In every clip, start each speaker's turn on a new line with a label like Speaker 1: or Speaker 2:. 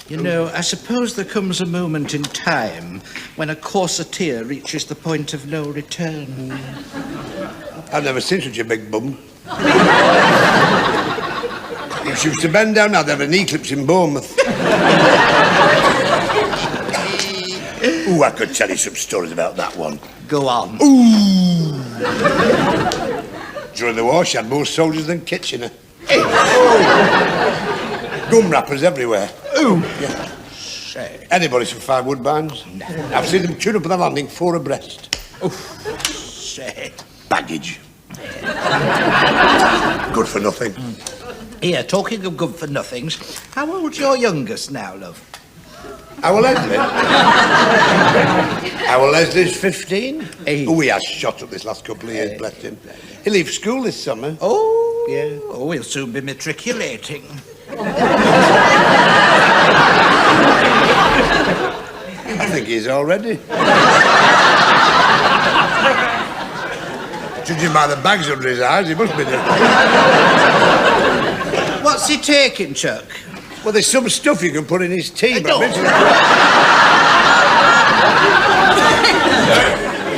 Speaker 1: You know, I suppose there comes a moment in time when a corseteer reaches the point of no return.
Speaker 2: I've never seen such a big bum. If she was to bend down now, they'd have an eclipse in Bournemouth. Ooh, I could tell you some stories about that one.
Speaker 1: Go on.
Speaker 2: Ooh! During the war, she had more soldiers than Kitchener. Gum wrappers everywhere.
Speaker 1: Ooh!
Speaker 2: Yeah. Anybody's for 5 woodbines. No. I've seen them tune up at the landing 4 abreast. Baggage. Good for nothing.
Speaker 1: Here, talking of good for nothings, how old's your youngest now, love?
Speaker 2: Our Leslie? Our Leslie's 15.
Speaker 1: Hey.
Speaker 2: Oh, he has shot up this last couple of years, bless him. He leaves school this summer.
Speaker 1: Oh,
Speaker 2: yeah.
Speaker 1: Oh, he'll soon be matriculating.
Speaker 2: I think he's already. Judging by the bags under his eyes, he must be there.
Speaker 1: What's he taking, Chuck?
Speaker 2: Well, there's some stuff you can put in his tea, but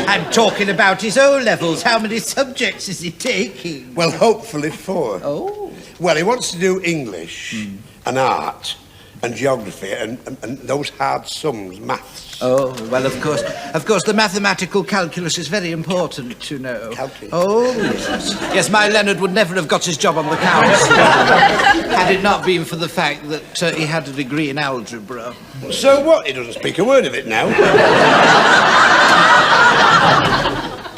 Speaker 1: I'm talking about his O-levels. How many subjects is he taking?
Speaker 2: Well, hopefully 4.
Speaker 1: Oh.
Speaker 2: Well, he wants to do English and art and geography and those hard sums, maths.
Speaker 1: Oh, well, of course, the mathematical calculus is very important, you know.
Speaker 2: Calculus?
Speaker 1: Oh, yes. Yes, my Leonard would never have got his job on the council had it not been for the fact that he had a degree in algebra.
Speaker 2: So what? He doesn't speak a word of it now.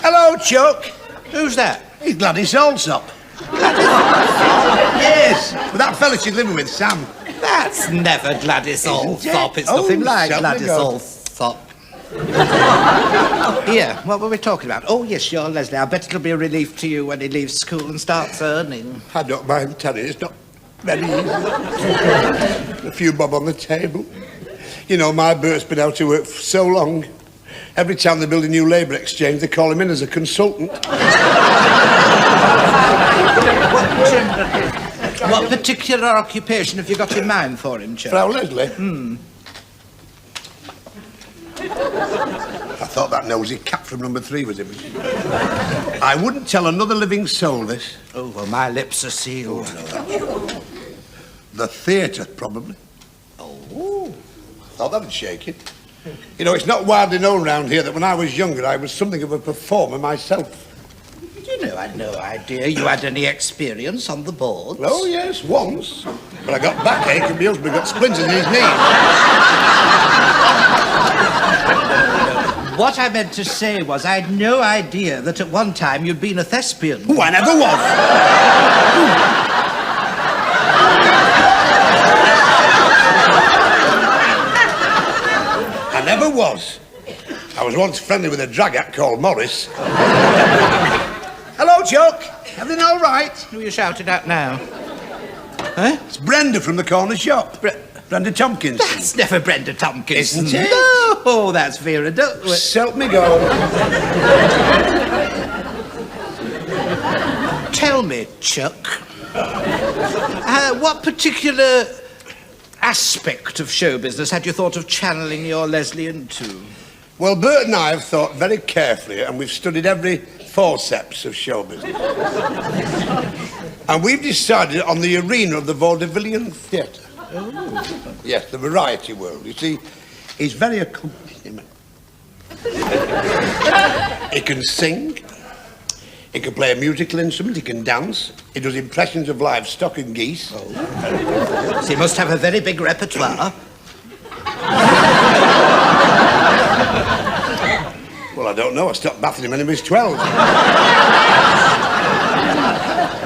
Speaker 2: Hello, Chuck.
Speaker 1: Who's that?
Speaker 2: He's Gladys Allsop. Yes, but that fella she's living with, Sam.
Speaker 1: That's never Gladys Allsop. It's nothing like Gladys Allsop. Here, what were we talking about? Oh, yes, you're Leslie. I bet it'll be a relief to you when he leaves school and starts earning.
Speaker 2: I don't mind telling you, it's not very easy. A few bob on the table. You know, my Bert's been out of work for so long. Every time they build a new labour exchange, they call him in as a consultant.
Speaker 1: What particular occupation have you got in mind for him, Chuck?
Speaker 2: Frau Leslie? I thought that nosy cat from number 3 was him. I wouldn't tell another living soul this.
Speaker 1: Oh, well, my lips are sealed.
Speaker 2: The theatre, probably.
Speaker 1: Oh.
Speaker 2: Thought that'd shake it. You know, it's not widely known round here that when I was younger, I was something of a performer myself.
Speaker 1: You know, I had no idea you had any experience on the boards.
Speaker 2: Oh, yes, once. But I got backache and my husband got splinters in his knee.
Speaker 1: What I meant to say was I had no idea that at one time you'd been a thespian.
Speaker 2: Oh, I never was. I never was. I was once friendly with a drag-act called Morris. Hello, Chuck. Everything all right?
Speaker 1: Who are you shouting at now? Huh?
Speaker 2: It's Brenda from the corner shop. Brenda Tompkins.
Speaker 1: That's never Brenda Tompkins.
Speaker 2: Isn't it?
Speaker 1: No, that's Vera Duckworth.
Speaker 2: Help me go.
Speaker 1: Tell me, Chuck, what particular aspect of show business had you thought of channeling your Leslie into?
Speaker 2: Well, Bert and I have thought very carefully, and we've studied every forceps of show business. And we've decided on the arena of the Vaudevillian Theatre.
Speaker 1: Oh.
Speaker 2: Yes, the variety world. You see, he's very accomplished. He can sing. He can play a musical instrument. He can dance. He does impressions of livestock and geese.
Speaker 1: Oh. So he must have a very big repertoire.
Speaker 2: Well, I don't know. I stopped bathing him when he was 12.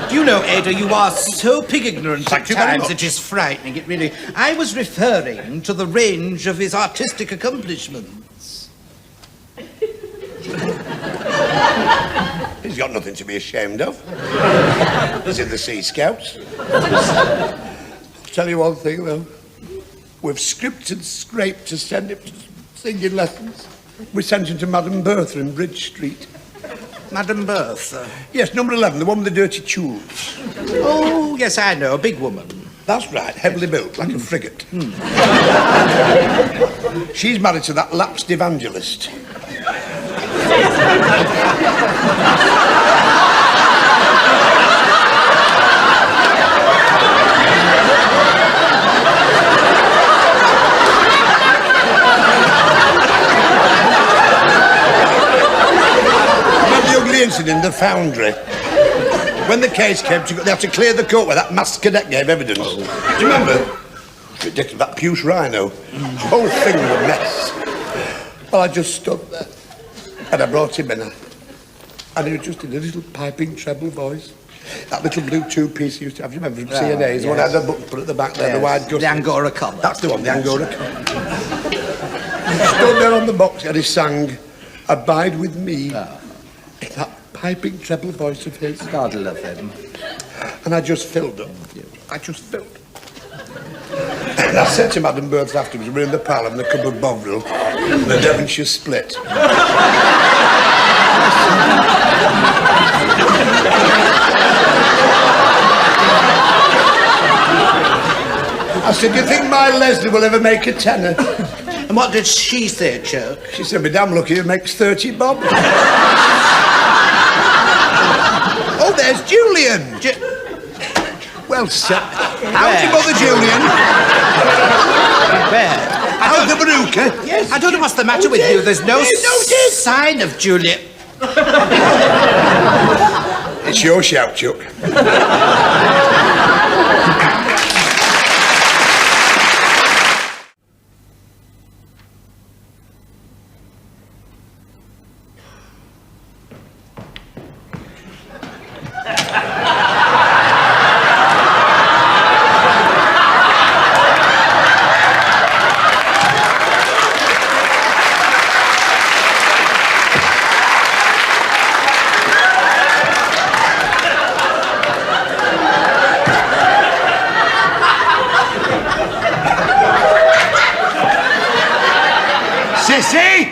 Speaker 1: Do you know, Ada, you are so pig ignorant
Speaker 2: Thank
Speaker 1: at
Speaker 2: you very
Speaker 1: times
Speaker 2: much.
Speaker 1: it is frightening. It really... I was referring to the range of his artistic accomplishments.
Speaker 2: He's got nothing to be ashamed of. He's in the Sea Scouts. I'll tell you one thing, though. We've scripted and scraped to send him to singing lessons. We sent him to Madame Bertha in Bridge Street.
Speaker 1: Madame Bertha?
Speaker 2: Yes, number 11, the one with the dirty tubes.
Speaker 1: Oh, yes, I know, a big woman.
Speaker 2: That's right, heavily built, like a frigate. She's married to that lapsed evangelist. Remember the ugly incident in the foundry? When the case came, they had to clear the court where that masked cadet gave evidence. Do you remember? Ridiculous, that puce rhino. The whole thing was a mess. Well, I just stood there. And I brought him in. And he was just in a little piping treble voice. That little blue two-piece he used to have. You remember from CNA's? The one that had the book put at the back there, the wide gut.
Speaker 1: The Angora collar.
Speaker 2: That's the one, the Angora collar. He stood there on the box and he sang Abide With Me. In that piping treble voice of his.
Speaker 1: God love him.
Speaker 2: And I just filled up. I just filled up. And I said to Madam Birds afterwards, we were in the parlour and the cup of Bovril, the Devonshire split. I said, do you think my Leslie will ever make a tenner?
Speaker 1: And what did she say, Chuck?
Speaker 2: She said, be damn lucky it makes 30 bob. Oh, there's Julian. Well, sir, how's your mother, Julian?
Speaker 1: Where?
Speaker 2: How's the Baruka?
Speaker 1: Yes. I don't know what's the matter with you. There's no sign of Juliet.
Speaker 2: It's your shout, Chuck. Cissie!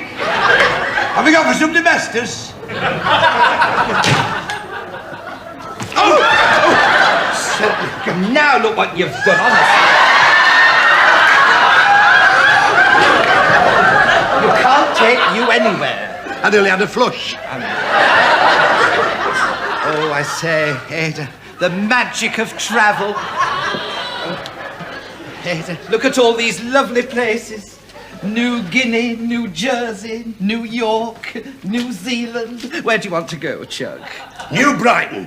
Speaker 2: Have we got for some domestics? Oh!
Speaker 1: Now look what you've done, honestly. You can't take you anywhere.
Speaker 2: I nearly had a flush.
Speaker 1: Oh, I say, Ada, the magic of travel. Ada, look at all these lovely places. New Guinea, New Jersey, New York, New Zealand. Where do you want to go, Chuck?
Speaker 2: New Brighton.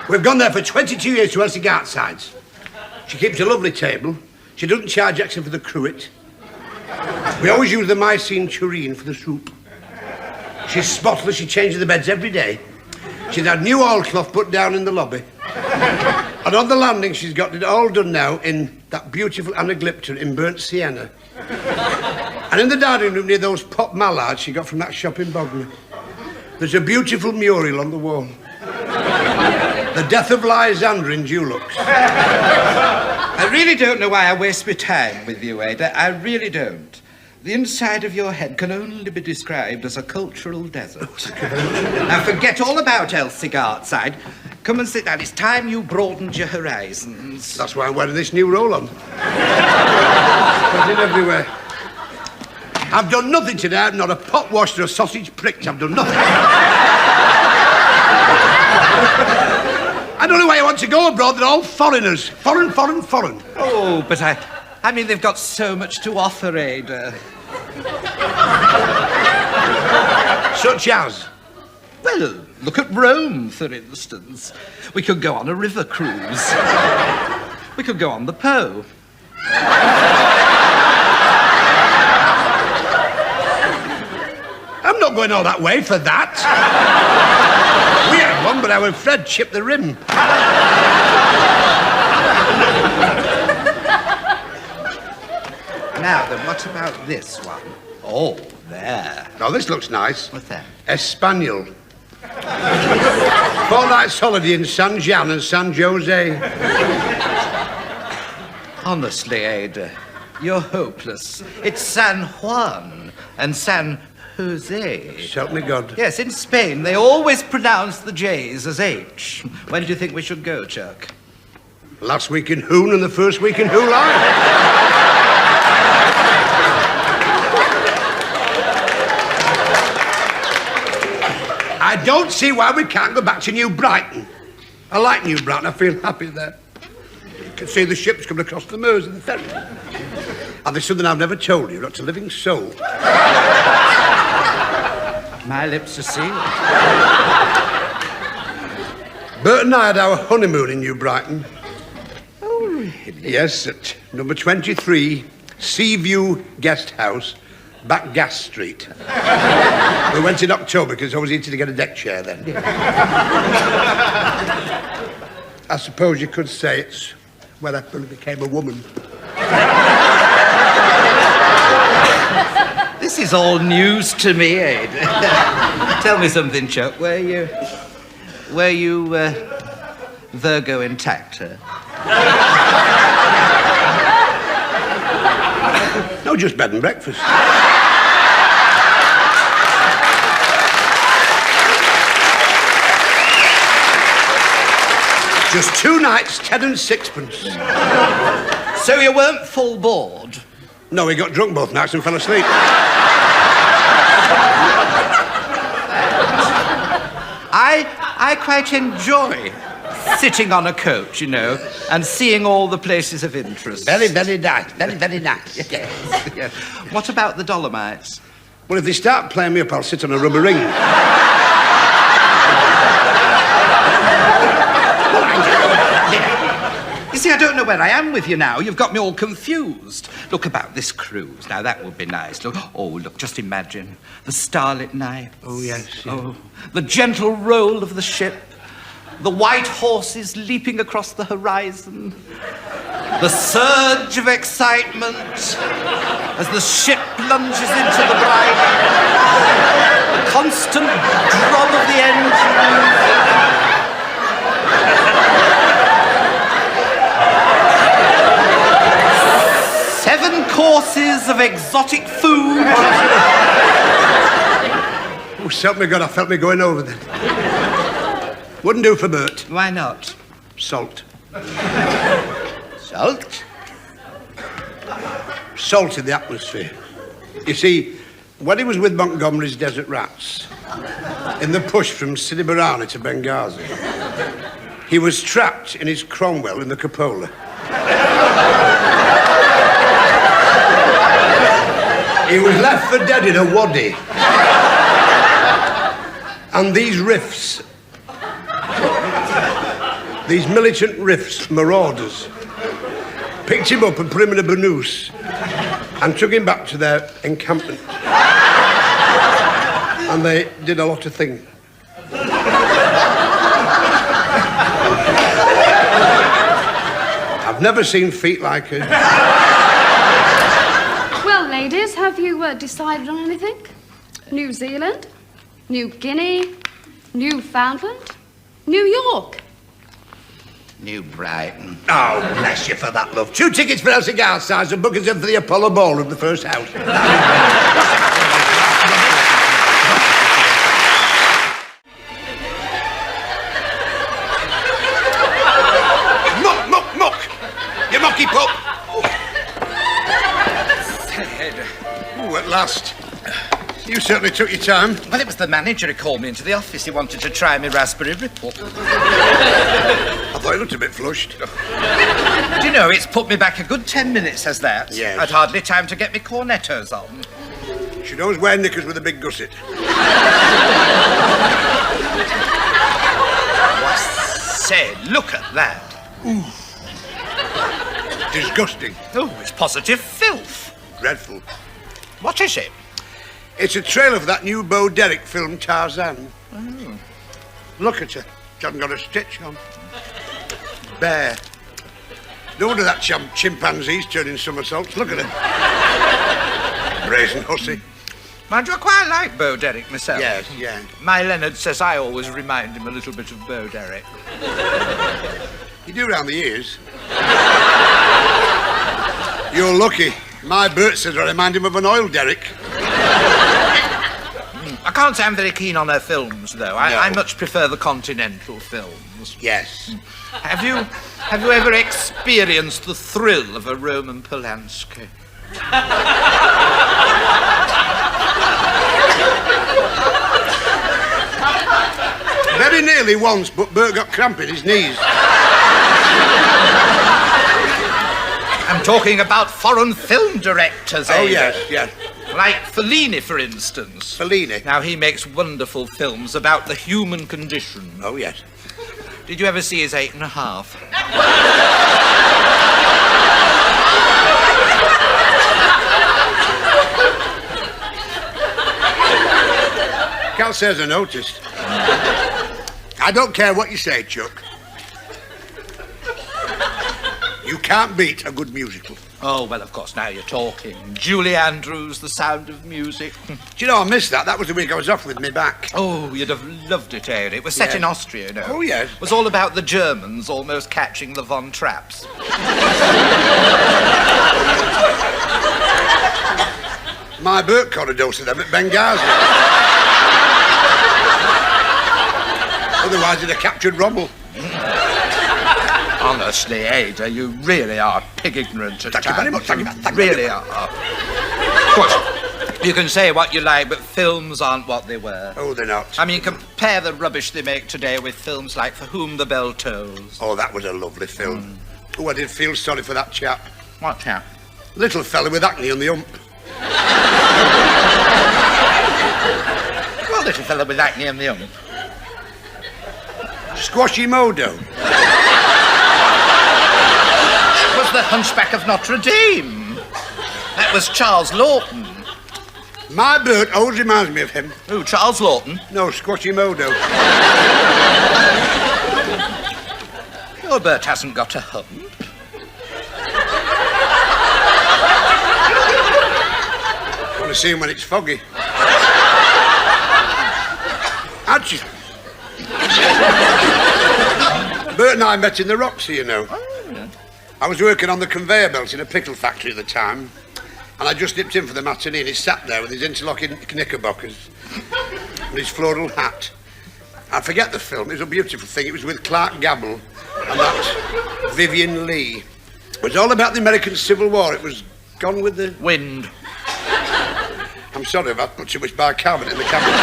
Speaker 2: We've gone there for 22 years to Elsie Gartsides. She keeps a lovely table. She doesn't charge extra for the cruet. We always use the mycene tureen for the soup. She's spotless. She changes the beds every day. She's had new oilcloth put down in the lobby. And on the landing, she's got it all done now in that beautiful anaglypta in burnt sienna. And in the dining room near those pop mallards she got from that shop in Bognor, there's a beautiful mural on the wall. The death of Lysander in Dulux.
Speaker 1: I really don't know why I waste my time with you, Ada. I really don't. The inside of your head can only be described as a cultural desert. Now forget all about Elsie Gartside. Come and sit down. It's time you broadened your horizons.
Speaker 2: That's why I'm wearing this new roll-on. Got it everywhere. I've done nothing today. I've not a pot washed or a sausage pricked. I've done nothing. I don't know where you want to go abroad. They're all foreigners. Foreign.
Speaker 1: Oh, but I mean, they've got so much to offer, Ada.
Speaker 2: Such as?
Speaker 1: Well, look at Rome, for instance. We could go on a river cruise. We could go on the Po.
Speaker 2: I'm not going all that way for that. We had one, but our Fred chipped the rim.
Speaker 1: Now, then, what about this one? Oh, there.
Speaker 2: Oh, this looks nice.
Speaker 1: What's that?
Speaker 2: Espanol. 4 nights holiday in San Juan and San Jose.
Speaker 1: Honestly, Ada, you're hopeless. It's San Juan and San Jose.
Speaker 2: Help me God.
Speaker 1: Yes, in Spain, they always pronounce the J's as H. When do you think we should go, Chuck?
Speaker 2: Last week in Hoon and the first week in Who Line. I don't see why we can't go back to New Brighton. I like New Brighton. I feel happy there. You can see the ships coming across the Meuse and the ferry. And there's something I've never told you, not a living soul.
Speaker 1: My lips are sealed.
Speaker 2: Bert and I had our honeymoon in New Brighton.
Speaker 1: Oh, really?
Speaker 2: Yes, at number 23, Seaview Guest House, Back Gas Street. We went in October because I was easy to get a deck chair then. I suppose you could say it's where I fully became a woman.
Speaker 1: This is all news to me, Aid. Tell me something, Chuck. Were you Virgo intact,
Speaker 2: No, just bed and breakfast. Just 2 nights, 10 and sixpence.
Speaker 1: So you weren't full board?
Speaker 2: No, we got drunk both nights and fell asleep.
Speaker 1: I quite enjoy sitting on a coach, you know, and seeing all the places of interest.
Speaker 2: Very, very nice. Very, very nice.
Speaker 1: Yes. Yes. What about the Dolomites?
Speaker 2: Well, if they start playing me up, I'll sit on a rubber ring.
Speaker 1: You see, I don't know where I am with you now. You've got me all confused. Look, about this cruise. Now, that would be nice. Look, just imagine. The starlit night.
Speaker 2: Oh, yes. Yeah.
Speaker 1: Oh, the gentle roll of the ship. The white horses leaping across the horizon. The surge of excitement as the ship plunges into the brine. The constant throb of the engine. 7 courses of exotic food.
Speaker 2: Oh, help me God, I felt me going over then. Wouldn't do for Bert.
Speaker 1: Why not?
Speaker 2: Salt.
Speaker 1: Salt?
Speaker 2: Salt in the atmosphere. You see, when he was with Montgomery's Desert Rats, in the push from Sidi Barrani to Benghazi, he was trapped in his Cromwell in the cupola. He was left for dead in a wadi. And these riffs, these militant riffs, marauders, picked him up and put him in a burnoose and took him back to their encampment. And they did a lot of things. I've never seen feet like her.
Speaker 3: Well, ladies, have you decided on anything? New Zealand? New Guinea? Newfoundland? New York?
Speaker 1: New Brighton.
Speaker 2: Oh, bless you for that, love. 2 tickets for our cigar size and book us in for the Apollo Ballroom, the first house. Muck! You mucky pup! Oh, at last. You certainly took your time.
Speaker 1: Well, it was the manager who called me into the office. He wanted to try me raspberry ripple.
Speaker 2: I thought you looked a bit flushed.
Speaker 1: Do you know, it's put me back a good 10 minutes, has that?
Speaker 2: Yes.
Speaker 1: I'd hardly time to get me cornettos on.
Speaker 2: She knows wear knickers with a big gusset.
Speaker 1: I say, look at that.
Speaker 2: Ooh. Disgusting.
Speaker 1: Oh, it's positive filth.
Speaker 2: Dreadful.
Speaker 1: What is it?
Speaker 2: It's a trailer for that new Bo Derek film, Tarzan.
Speaker 1: Oh.
Speaker 2: Look at her. She hasn't got a stitch on. Bare. No wonder that chimpanzee's turning somersaults. Look at her. Brazen hussy.
Speaker 1: Mind you, I quite like Bo Derek myself.
Speaker 2: Yes, yeah.
Speaker 1: My Leonard says I always remind him a little bit of Bo Derek.
Speaker 2: You do round the ears. You're lucky. My Bert says I remind him of an oil derrick.
Speaker 1: I can't say I'm very keen on her films, though. I
Speaker 2: No.
Speaker 1: much prefer the continental films.
Speaker 2: Yes.
Speaker 1: Have you ever experienced the thrill of a Roman Polanski?
Speaker 2: Very nearly once, but Bert got cramp in his knees.
Speaker 1: I'm talking about foreign film directors,
Speaker 2: Oh,
Speaker 1: Ada.
Speaker 2: yes, yes.
Speaker 1: Like Fellini, for instance.
Speaker 2: Fellini.
Speaker 1: Now, he makes wonderful films about the human condition.
Speaker 2: Oh, yes.
Speaker 1: Did you ever see his 8.5?
Speaker 2: Can't say as I noticed. I don't care what you say, Chuck. You can't beat a good musical.
Speaker 1: Oh, well, of course, now you're talking. Julie Andrews, The Sound of Music.
Speaker 2: Do you know, I missed that. That was the week I was off with me back.
Speaker 1: Oh, you'd have loved it, Ada. It was set
Speaker 2: Yes.
Speaker 1: in Austria, you know.
Speaker 2: Oh, yes.
Speaker 1: It was all about the Germans almost catching the Von Trapps.
Speaker 2: My Bert caught a dose of them at Benghazi. Otherwise, he'd have captured Rommel.
Speaker 1: Honestly, Ada, you really are pig ignorant at
Speaker 2: Thank you very much, thank you,
Speaker 1: You
Speaker 2: thank you
Speaker 1: really
Speaker 2: very
Speaker 1: are. Of course, you can say what you like, but films aren't what they were.
Speaker 2: Oh, they're not.
Speaker 1: I mean, compare the rubbish they make today with films like For Whom the Bell Tolls.
Speaker 2: Oh, that was a lovely film. Oh, I did feel sorry for that chap.
Speaker 1: What chap?
Speaker 2: Little fella with acne on the hump.
Speaker 1: Well, little fella with acne on the hump.
Speaker 2: Squashy Modo.
Speaker 1: Was the Hunchback of Notre Dame. That was Charles Lawton.
Speaker 2: My Bert always reminds me of him.
Speaker 1: Who, Charles Lawton?
Speaker 2: No, Squashy Modo.
Speaker 1: Your Bert hasn't got a hump.
Speaker 2: I want to see him when it's foggy. Actually, Bert and I met in the Roxy, you know. I was working on the conveyor belt in a pickle factory at the time, and I just nipped in for the matinee, and he sat there with his interlocking knickerbockers and his floral hat. I forget the film. It was a beautiful thing. It was with Clark Gable and that Vivian Leigh. It was all about the American Civil War. It was Gone with the...
Speaker 1: Wind.
Speaker 2: I'm sorry if I put too much bicarbonate in the camera.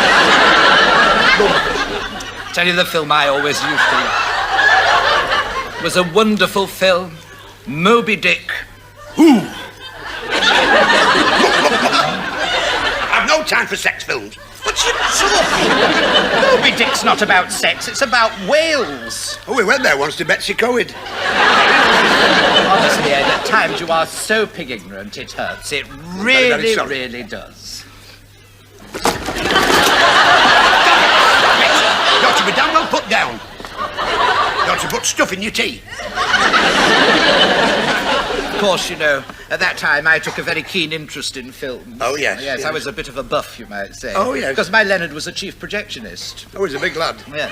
Speaker 1: Tell you the film I always used to love. It was a wonderful film. Moby Dick.
Speaker 2: I've no time for sex films.
Speaker 1: What's you talking? Moby Dick's not about sex, it's about whales.
Speaker 2: Oh, we went there once to Betsy Coed.
Speaker 1: Honestly, Ed, at times you are so pig ignorant it hurts. It
Speaker 2: very
Speaker 1: really,
Speaker 2: sorry.
Speaker 1: really does.
Speaker 2: You ought to be damn well put down. You ought to put stuff in your tea.
Speaker 1: Of course, you know, at that time I took a very keen interest in films.
Speaker 2: Oh, yes.
Speaker 1: Yes,
Speaker 2: yes.
Speaker 1: I was a bit of a buff, you might say.
Speaker 2: Oh, yes.
Speaker 1: Because my Leonard was a chief projectionist.
Speaker 2: Oh, he's a big lad.
Speaker 1: Yeah.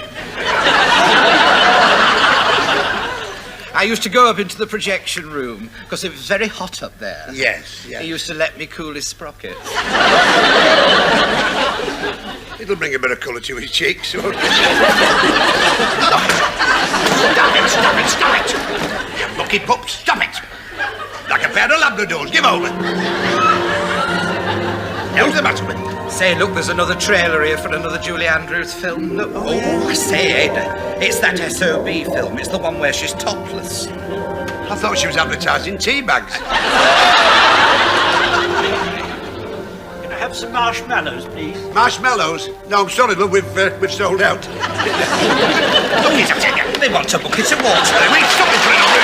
Speaker 1: I used to go up into the projection room because it was very hot up there.
Speaker 2: Yes, yes.
Speaker 1: He used to let me cool his sprockets.
Speaker 2: It'll bring a bit of colour to his cheeks.
Speaker 1: Stop it!
Speaker 2: You lucky pup, stop it! Like a pair of Labradors, give over. How's the matter with you?
Speaker 1: Say, look, there's another trailer here for another Julie Andrews film. Look. Oh, I say, Ada, it's that SOB film. It's the one where she's topless.
Speaker 2: I thought she was advertising tea bags.
Speaker 4: Can I have some marshmallows, please?
Speaker 2: Marshmallows? No, I'm sorry, love, we've sold out.
Speaker 1: Look, he's a ticket. They want a bucket of water.
Speaker 2: Wait, stop it for an hour.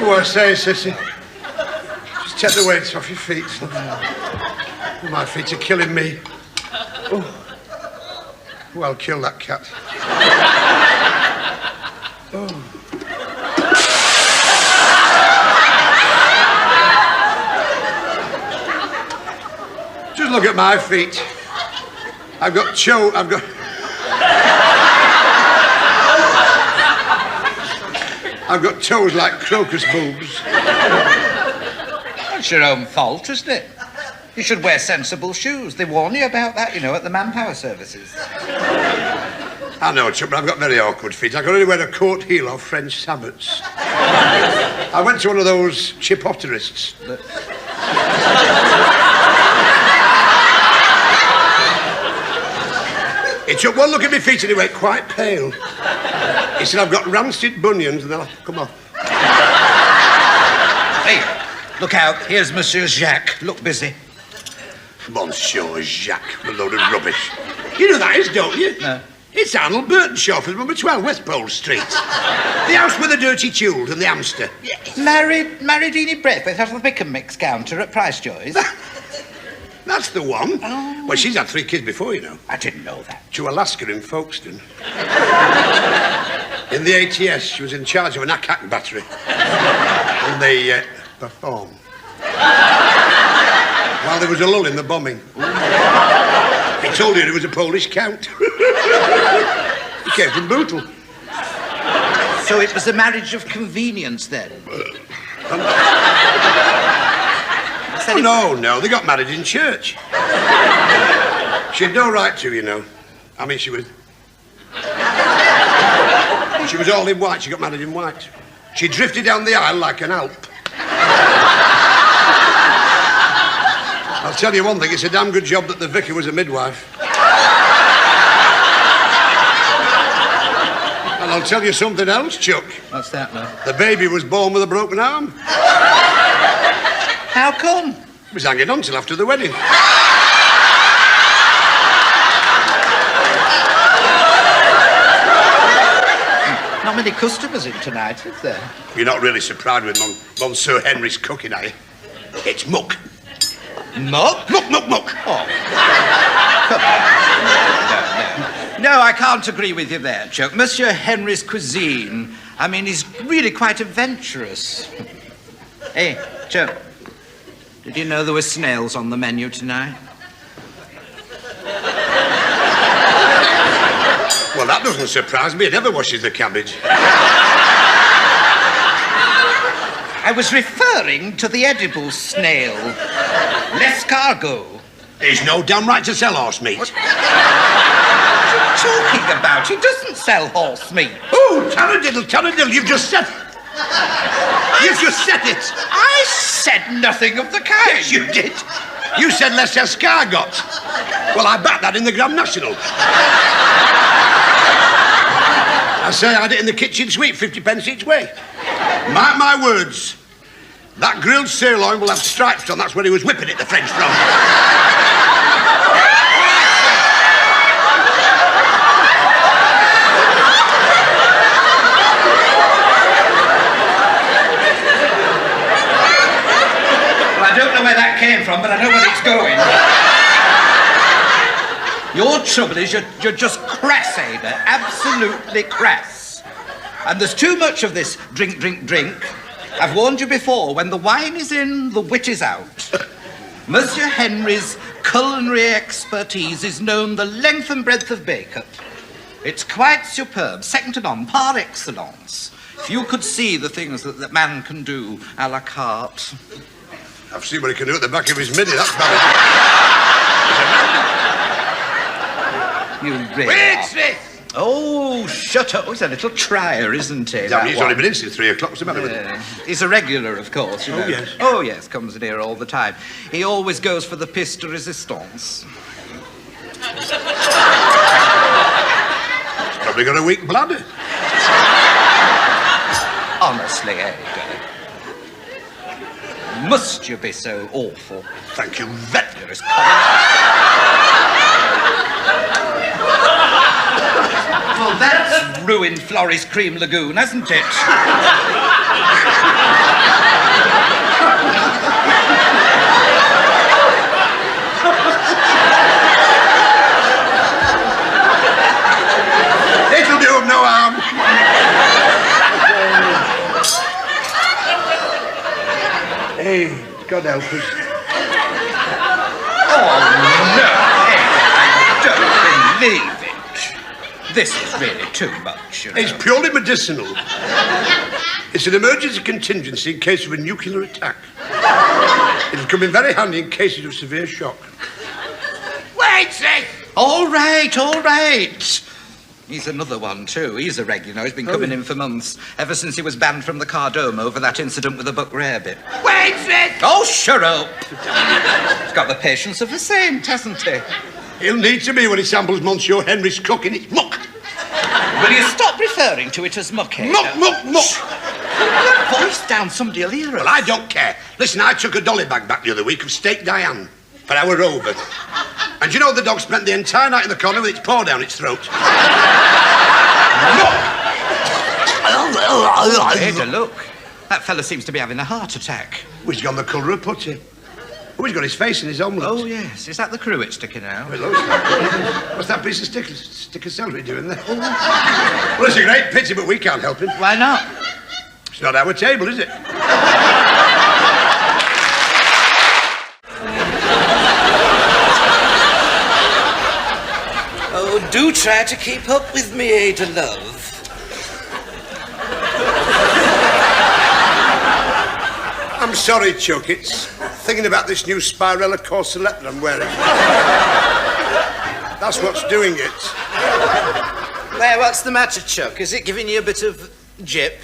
Speaker 2: What I say, Cissie? Just take the weights off your feet. My feet are killing me. Oh. Well, kill that cat. Oh. Just look at my feet. I've got toes like crocus bulbs.
Speaker 1: That's your own fault, isn't it? You should wear sensible shoes. They warn you about that, you know, at the manpower services.
Speaker 2: I know, Chuck, but I've got very awkward feet. I can only wear a coat heel or French sabots. I went to one of those chipoterists. He took one look at my feet and he went quite pale. He said, I've got rancid bunions and they'll have to come off.
Speaker 1: Hey, look out. Here's Monsieur Jacques. Look busy.
Speaker 2: Monsieur Jacques, a load of rubbish. You know that is, don't you?
Speaker 1: No.
Speaker 2: It's Arnold Burtonshaw from number 12 West Pole Street. The house with the dirty tules and the hamster.
Speaker 1: Yes. Married Edie Breathwaite out of the pick and mix counter at Price Joy's.
Speaker 2: That's the one.
Speaker 1: Oh.
Speaker 2: Well, she's had 3 kids before, you know.
Speaker 1: I didn't know that.
Speaker 2: To Alaska in Folkestone. In the ATS, she was in charge of an ack battery. And they performed. While there was a lull in the bombing. He told her it was a Polish count. He came from Bootle.
Speaker 1: So it was a marriage of convenience, then?
Speaker 2: No, they got married in church. She had no right to, you know. I mean, she was all in white. She got married in white. She drifted down the aisle like an Alp. I'll tell you one thing, it's a damn good job that the vicar was a midwife. And I'll tell you something else, Chuck.
Speaker 1: What's that, man?
Speaker 2: The baby was born with a broken arm.
Speaker 1: How come?
Speaker 2: He was hanging on till after the wedding.
Speaker 1: Not many customers in tonight, is there?
Speaker 2: You're not really surprised with Monsieur Henry's cooking, are you? It's muck.
Speaker 1: Muck?
Speaker 2: Muck.
Speaker 1: Oh. No, I can't agree with you there, Chuck. Monsieur Henry's cuisine, I mean, is really quite adventurous. Hey, Chuck, did you know there were snails on the menu tonight?
Speaker 2: Well, that doesn't surprise me. It never washes the cabbage.
Speaker 1: I was referring to the edible snail. L'escargot.
Speaker 2: He's no damn right to sell horse meat.
Speaker 1: What are you talking about? He doesn't sell horse meat.
Speaker 2: Oh, taradiddle, you've just said it. You've just said it.
Speaker 1: I said nothing of the kind.
Speaker 2: Yes, you did. You said Les Escargots. Well, I backed that in the Grand National. I say I had it in the kitchen suite, 50 pence each way. Mark my words. That grilled sirloin will have stripes on. That's where he was whipping it, the French from.
Speaker 1: Well, I don't know where that came from, but I know where it's going. Your trouble is you're just crass, Ada. Absolutely crass. And there's too much of this drink. I've warned you before, when the wine is in, the wit is out. Monsieur Henry's culinary expertise is known the length and breadth of Bacup. It's quite superb, second to none, par excellence. If you could see the things that man can do a la carte.
Speaker 2: I've seen what he can do at the back of his midi, that's bad.
Speaker 1: You really
Speaker 2: Waitress!
Speaker 1: Oh, shut up. Oh, he's a little trier, isn't he?
Speaker 2: Damn, he's only been in since 3 o'clock. What's the matter with him?
Speaker 1: He's a regular, of course, you know.
Speaker 2: yes.
Speaker 1: Oh, yes, comes in here all the time. He always goes for the piste de resistance.
Speaker 2: Probably got a weak bladder.
Speaker 1: Honestly, Ada. Must you be so awful?
Speaker 2: Thank you very
Speaker 1: You're
Speaker 2: much.
Speaker 1: as Well, that's ruined Florrie's Cream Lagoon, hasn't it?
Speaker 2: Hey, God help us.
Speaker 1: Oh, no, I don't believe it. This is really too much, you know.
Speaker 2: It's purely medicinal. It's an emergency contingency in case of a nuclear attack. It'll come in very handy in cases of severe shock. Wait, Cissie!
Speaker 1: All right, all right. He's another one, too. He's a regular. He's been coming in for months, ever since he was banned from the Cardome over that incident with the buck rarebit.
Speaker 2: Wait, Cissie!
Speaker 1: Oh, shut up. He's got the patience of a saint, hasn't he?
Speaker 2: He'll need to be when he samples Monsieur Henry's cook in its muck.
Speaker 1: Will you stop referring to it as muck, eh?
Speaker 2: Muck, muck, muck.
Speaker 1: Voice down, somebody will hear us.
Speaker 2: Well, I don't care. Listen, I took a dolly bag back the other week of steak Diane for our Rover. And you know the dog spent the entire night in the corner with its paw down its throat.
Speaker 1: Ada, look. That fella seems to be having a heart attack.
Speaker 2: Oh, he's gone the colour of putty. Oh, he's got his face in his omelette.
Speaker 1: Oh, yes. Is that the cruet sticking out?
Speaker 2: Well, what's that piece of stick of celery doing there? Well, it's a great pity, but we can't help him.
Speaker 1: Why not?
Speaker 2: It's not our table, is it?
Speaker 1: Oh, do try to keep up with me, Ada, love.
Speaker 2: I'm sorry, Chuck. It's thinking about this new Spirella corselet I'm wearing. That's what's doing it.
Speaker 1: Well, what's the matter, Chuck? Is it giving you a bit of jip?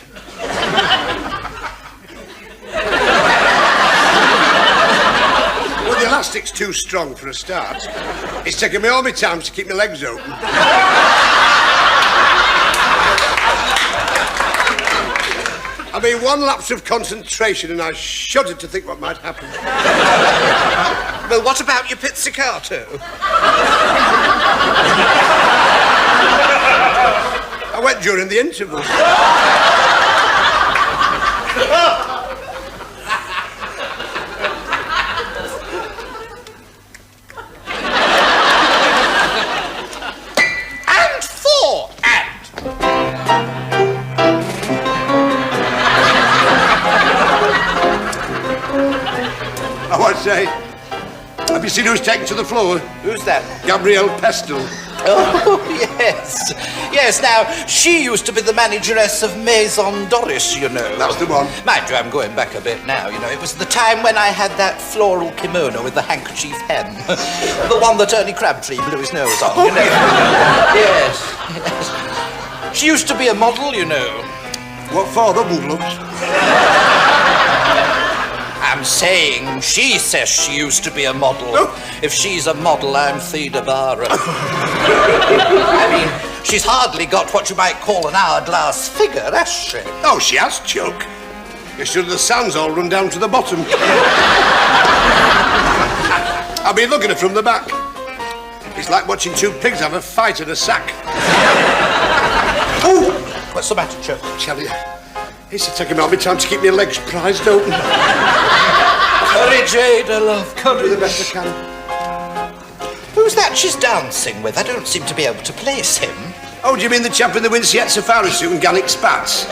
Speaker 2: Well, the elastic's too strong for a start. It's taken me all my time to keep my legs open. I mean, one lapse of concentration and I shuddered to think what might happen.
Speaker 1: Well, what about your pizzicato?
Speaker 2: I went during the interval.
Speaker 1: And four, and.
Speaker 2: Oh, I say, have you seen who's taken to the floor?
Speaker 1: Who's that?
Speaker 2: Gabrielle Pestle.
Speaker 1: Oh, yes. Yes, now, she used to be the manageress of Maison Doris, you know.
Speaker 2: That's the one.
Speaker 1: Mind you, I'm going back a bit now, you know. It was the time when I had that floral kimono with the handkerchief hem. The one that Ernie Crabtree blew his nose on, you know. Yes, yes. She used to be a model, you know.
Speaker 2: What for, the gloves?
Speaker 1: I'm saying she says she used to be a model. Oh. If she's a model, I'm Theda Barra. I mean, she's hardly got what you might call an hourglass figure, has she?
Speaker 2: Oh, she has, Chuck. It's just the sands all run down to the bottom. I've been looking at her from the back. It's like watching two pigs have a fight in a sack.
Speaker 1: Oh! What's the matter, Chuck?
Speaker 2: I tell you, it's taking all my time to keep my legs prized open.
Speaker 1: Courage, Ada, love,
Speaker 2: Do
Speaker 1: courage.
Speaker 2: the best I can.
Speaker 1: Who's that she's dancing with? I don't seem to be able to place him.
Speaker 2: Oh, do you mean the chap in the Winsiet safari suit and Gallic spats?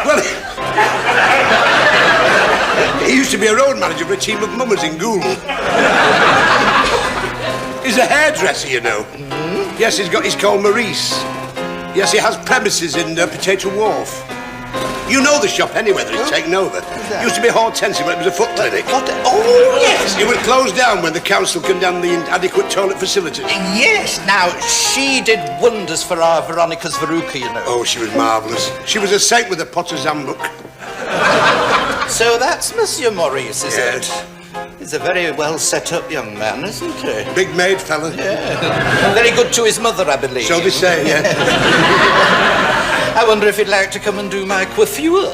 Speaker 2: Well, he used to be a road manager for a team of mummers in Gould. He's a hairdresser, you know. Mm-hmm. Yes, he's called Maurice. Yes, he has premises in Potato Wharf. You know the shop anyway that he's taken over. Used to be Hortensia, but it was a foot clinic.
Speaker 1: What? Oh, yes.
Speaker 2: It was closed down when the council condemned the inadequate toilet facilities.
Speaker 1: Yes. Now, she did wonders for our Veronica's Veruca, you know.
Speaker 2: Oh, she was marvellous. She was a saint with a Potter's Handbook.
Speaker 1: So that's Monsieur Maurice, is
Speaker 2: Yes.
Speaker 1: it? He's a very well set up young man, isn't he?
Speaker 2: Big made fella.
Speaker 1: Yeah. Very good to his mother, I believe.
Speaker 2: So they say, yeah.
Speaker 1: I wonder if he'd like to come and do my coiffure.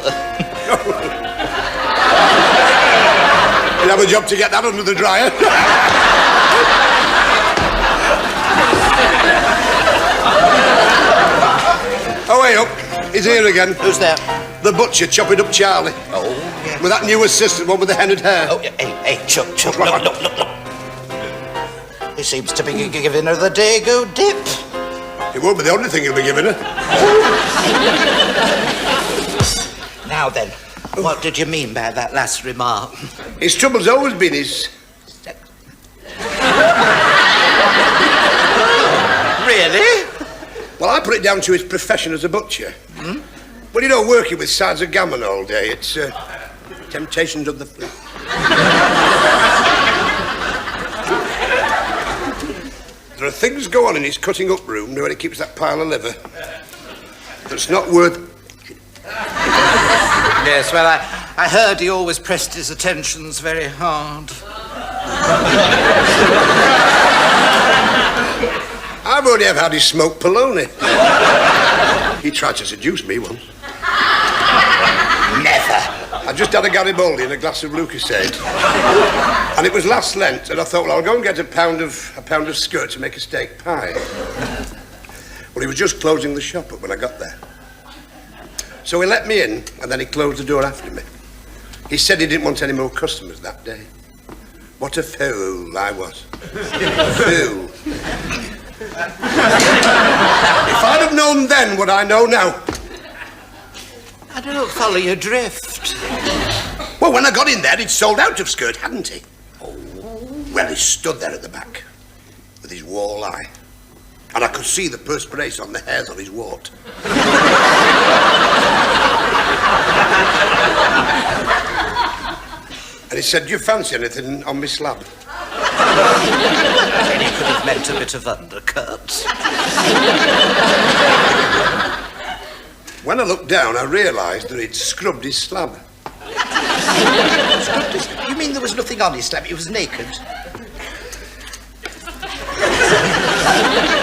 Speaker 2: You'll have a job to get that under the dryer. Oh, way up. He's here again.
Speaker 1: Who's that?
Speaker 2: The butcher chopping up Charlie.
Speaker 1: Oh, yeah.
Speaker 2: With that new assistant, one with the headed hair.
Speaker 1: Oh, yeah. Hey, Chuck, look. He seems to be giving her the Dago dip.
Speaker 2: It won't be the only thing he'll be giving her.
Speaker 1: Now then, what did you mean by that last remark?
Speaker 2: His trouble's always been his...
Speaker 1: Really?
Speaker 2: Well, I put it down to his profession as a butcher. Well, you know, working with sides of gammon all day, it's temptations of the flesh. There are things go on in his cutting up room where he keeps that pile of liver that's not worth...
Speaker 1: Yes, well, I heard he always pressed his attentions very hard.
Speaker 2: I've only ever had his smoked polony. He tried to seduce me once.
Speaker 1: Never.
Speaker 2: I just had a Garibaldi and a glass of Lucasade. And it was last Lent, and I thought, well, I'll go and get a pound of skirt to make a steak pie. Well, he was just closing the shop up when I got there. So he let me in, and then he closed the door after me. He said he didn't want any more customers that day. What a fool I was. A fool. If I'd have known then what I know now.
Speaker 1: I don't follow your drift.
Speaker 2: Well, when I got in there, he'd sold out of skirt, hadn't he? Oh. Well, he stood there at the back with his wall eye. And I could see the perspiration on the hairs on his wart. And he said, do you fancy anything on my slab?
Speaker 1: And he could have meant a bit of undercut.
Speaker 2: When I looked down, I realised that he'd scrubbed his slab.
Speaker 1: Scrubbed his... You mean there was nothing on his slab? He was naked?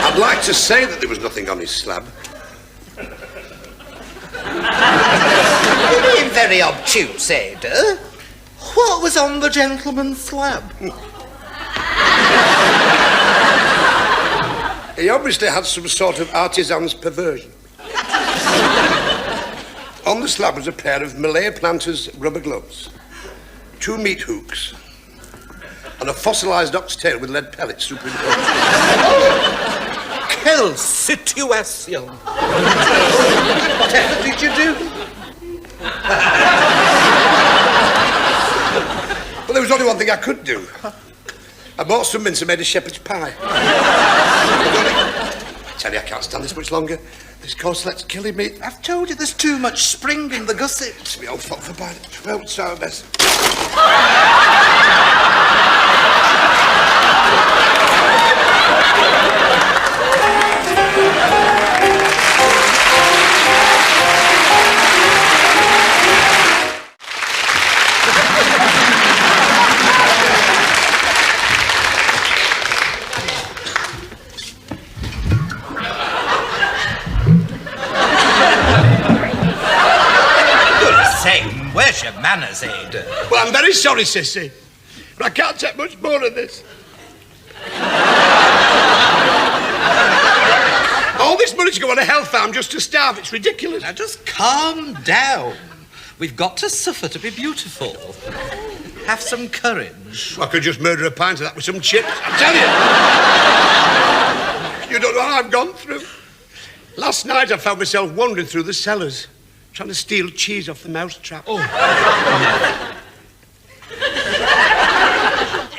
Speaker 2: I'd like to say that there was nothing on his slab.
Speaker 1: You're being very obtuse, Ada. What was on the gentleman's slab?
Speaker 2: He obviously had some sort of artisan's perversion. On the slab was a pair of Malay planters' rubber gloves, 2 meat hooks, and a fossilised oxtail with lead pellets superimposed.
Speaker 1: Quelle situation! Whatever did you do?
Speaker 2: Well, there was only one thing I could do. I bought some mince and made a shepherd's pie. I tell you, I can't stand this much longer. This corset's killing me.
Speaker 1: I've told you there's too much spring in the gusset.
Speaker 2: It's me old fuck for buying it. 12 sour best.
Speaker 1: Where's your manners, Ada?
Speaker 2: Well, I'm very sorry, Cissie, but I can't take much more of this. All this money to go on a health farm just to starve, it's ridiculous.
Speaker 1: Now, just calm down. We've got to suffer to be beautiful. Have some courage.
Speaker 2: I could just murder a pint of that with some chips, I tell you. You don't know what I've gone through. Last night I found myself wandering through the cellars, trying to steal cheese off the mousetrap. Oh.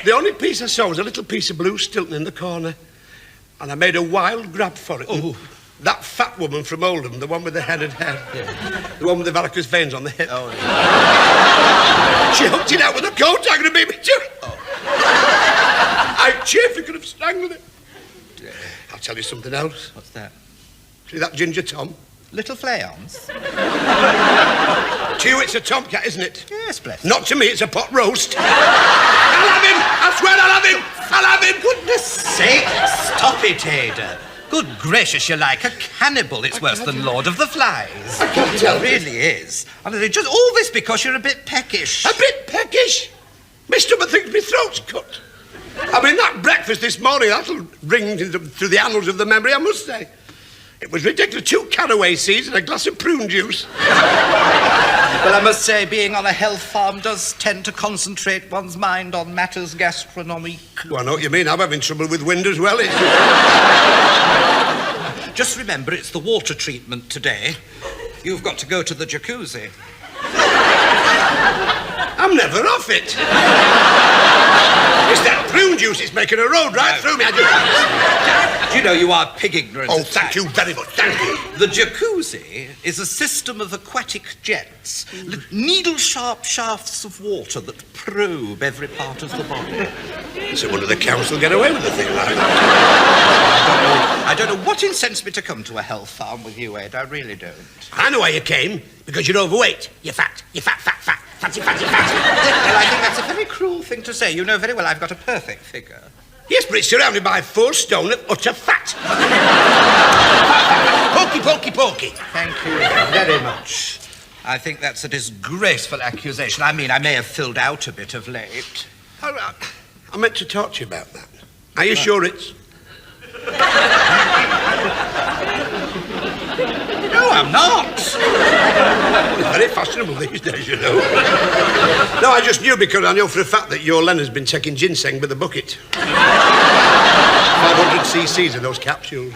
Speaker 2: The only piece I saw was a little piece of blue Stilton in the corner, and I made a wild grab for it. Oh. That fat woman from Oldham, the one with the headed hair, the one with the varicose veins on the hip. Oh, yeah. She hooked it out with a coat hanger and beat me to it. Oh. I cheerfully could have strangled it. Yeah. I'll tell you something else.
Speaker 1: What's that?
Speaker 2: See that ginger Tom?
Speaker 1: Little flayons?
Speaker 2: To you, it's a tomcat, isn't it?
Speaker 1: Yes, bless.
Speaker 2: Not to me, it's a pot roast. I'll have him! I swear I'll have him! I'll have him!
Speaker 1: Goodness sake, stop it, Ada. Good gracious, you're like a cannibal. It's worse than Lord of the Flies.
Speaker 2: I can't tell.
Speaker 1: It really is. And just all this because you're a bit peckish.
Speaker 2: A bit peckish? My stomach thinks my throat's cut. I mean, that breakfast this morning, that'll ring through the annals of the memory, I must say. It was ridiculous. 2 caraway seeds and a glass of prune juice.
Speaker 1: Well, I must say, being on a health farm does tend to concentrate one's mind on matters gastronomique.
Speaker 2: Well, I know what you mean. I'm having trouble with wind as well.
Speaker 1: Just remember, it's the water treatment today. You've got to go to the jacuzzi.
Speaker 2: I'm never off it. It's that prune juice. It's making a road right through me.
Speaker 1: Do you know you are pig ignorant?
Speaker 2: Oh, thank you very much. Thank you.
Speaker 1: The jacuzzi is a system of aquatic jets, needle-sharp shafts of water that probe every part of the body.
Speaker 2: So one of the council get away with the thing like that?
Speaker 1: I don't know what incensed me to come to a health farm with you, Ed. I really don't.
Speaker 2: I know why you came. Because you're overweight. You're fat. You're fat. Fatty.
Speaker 1: Well, I think that's a very cruel thing to say. You know very well I've got a perfect figure.
Speaker 2: Yes, but it's surrounded by 4 stone of utter fat. Pokey.
Speaker 1: Thank you very much. I think that's a disgraceful accusation. I mean, I may have filled out a bit of late.
Speaker 2: I meant to talk to you about that. Are you sure it's...
Speaker 1: No, I'm not.
Speaker 2: Very fashionable these days, you know. No, I just knew because I know for a fact that your Len has been taking ginseng with a bucket. 500 cc's of those capsules.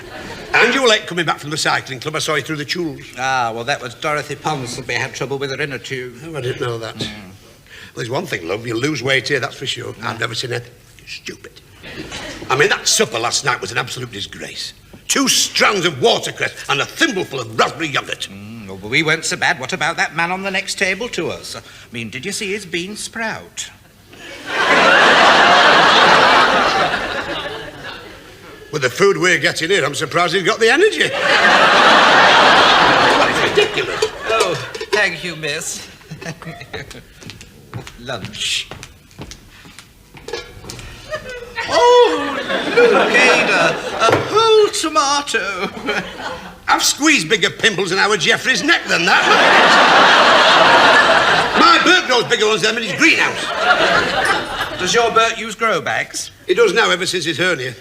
Speaker 2: And you were late coming back from the cycling club. I saw you through the tules.
Speaker 1: Ah, well, that was Dorothy Ponsonby had trouble with her inner tube.
Speaker 2: Oh, I didn't know that. Well, there's one thing, love. You'll lose weight here, that's for sure. I've never seen anything stupid. I mean, that supper last night was an absolute disgrace. 2 strands of watercress and a thimbleful of raspberry yoghurt.
Speaker 1: Well, we weren't so bad. What about that man on the next table to us? I mean, did you see his bean sprout?
Speaker 2: With the food we're getting here, I'm surprised he's got the energy. Well, it's ridiculous.
Speaker 1: Oh, thank you, miss. Lunch. Oh, look, Ada, a whole tomato.
Speaker 2: I've squeezed bigger pimples in Howard Jeffrey's neck than that. My Bert grows bigger ones than him in his greenhouse.
Speaker 1: Does your Bert use grow bags?
Speaker 2: He does now, ever since his hernia.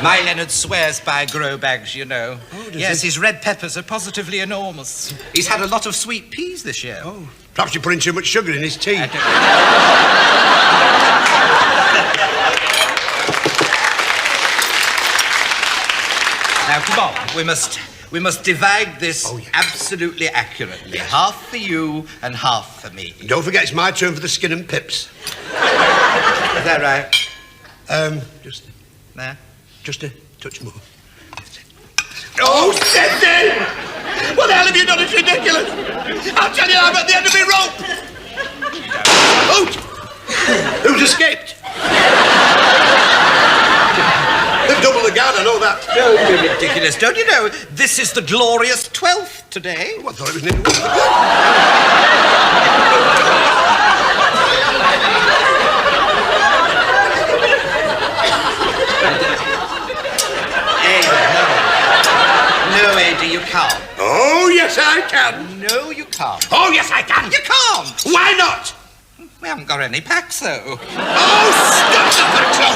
Speaker 1: My Leonard swears by grow bags, you know.
Speaker 2: Oh,
Speaker 1: yes, his red peppers are positively enormous. He's had a lot of sweet peas this year.
Speaker 2: Oh, perhaps you're putting too much sugar in his tea.
Speaker 1: Now, come on, we must divide this
Speaker 2: Oh, yeah.
Speaker 1: absolutely accurately.
Speaker 2: Yes.
Speaker 1: Half for you and half for me.
Speaker 2: Don't forget, it's my turn for the skin and pips.
Speaker 1: Is that right? There.
Speaker 2: Just a touch more. Oh, Cissie! What the hell have you done? It's ridiculous. I'll tell you, I'm at the end of my rope. Oh! Who's escaped? They've doubled the guard, I know that.
Speaker 1: Don't be ridiculous. Don't you know this is the glorious 12th today?
Speaker 2: Oh, I thought it was nearly 1
Speaker 1: No, Ada, you can't.
Speaker 2: Oh, yes, I can.
Speaker 1: No, you can't.
Speaker 2: Oh, yes, I can.
Speaker 1: You can't.
Speaker 2: Why not?
Speaker 1: We haven't got any packs, though.
Speaker 2: Oh, stop the patrol!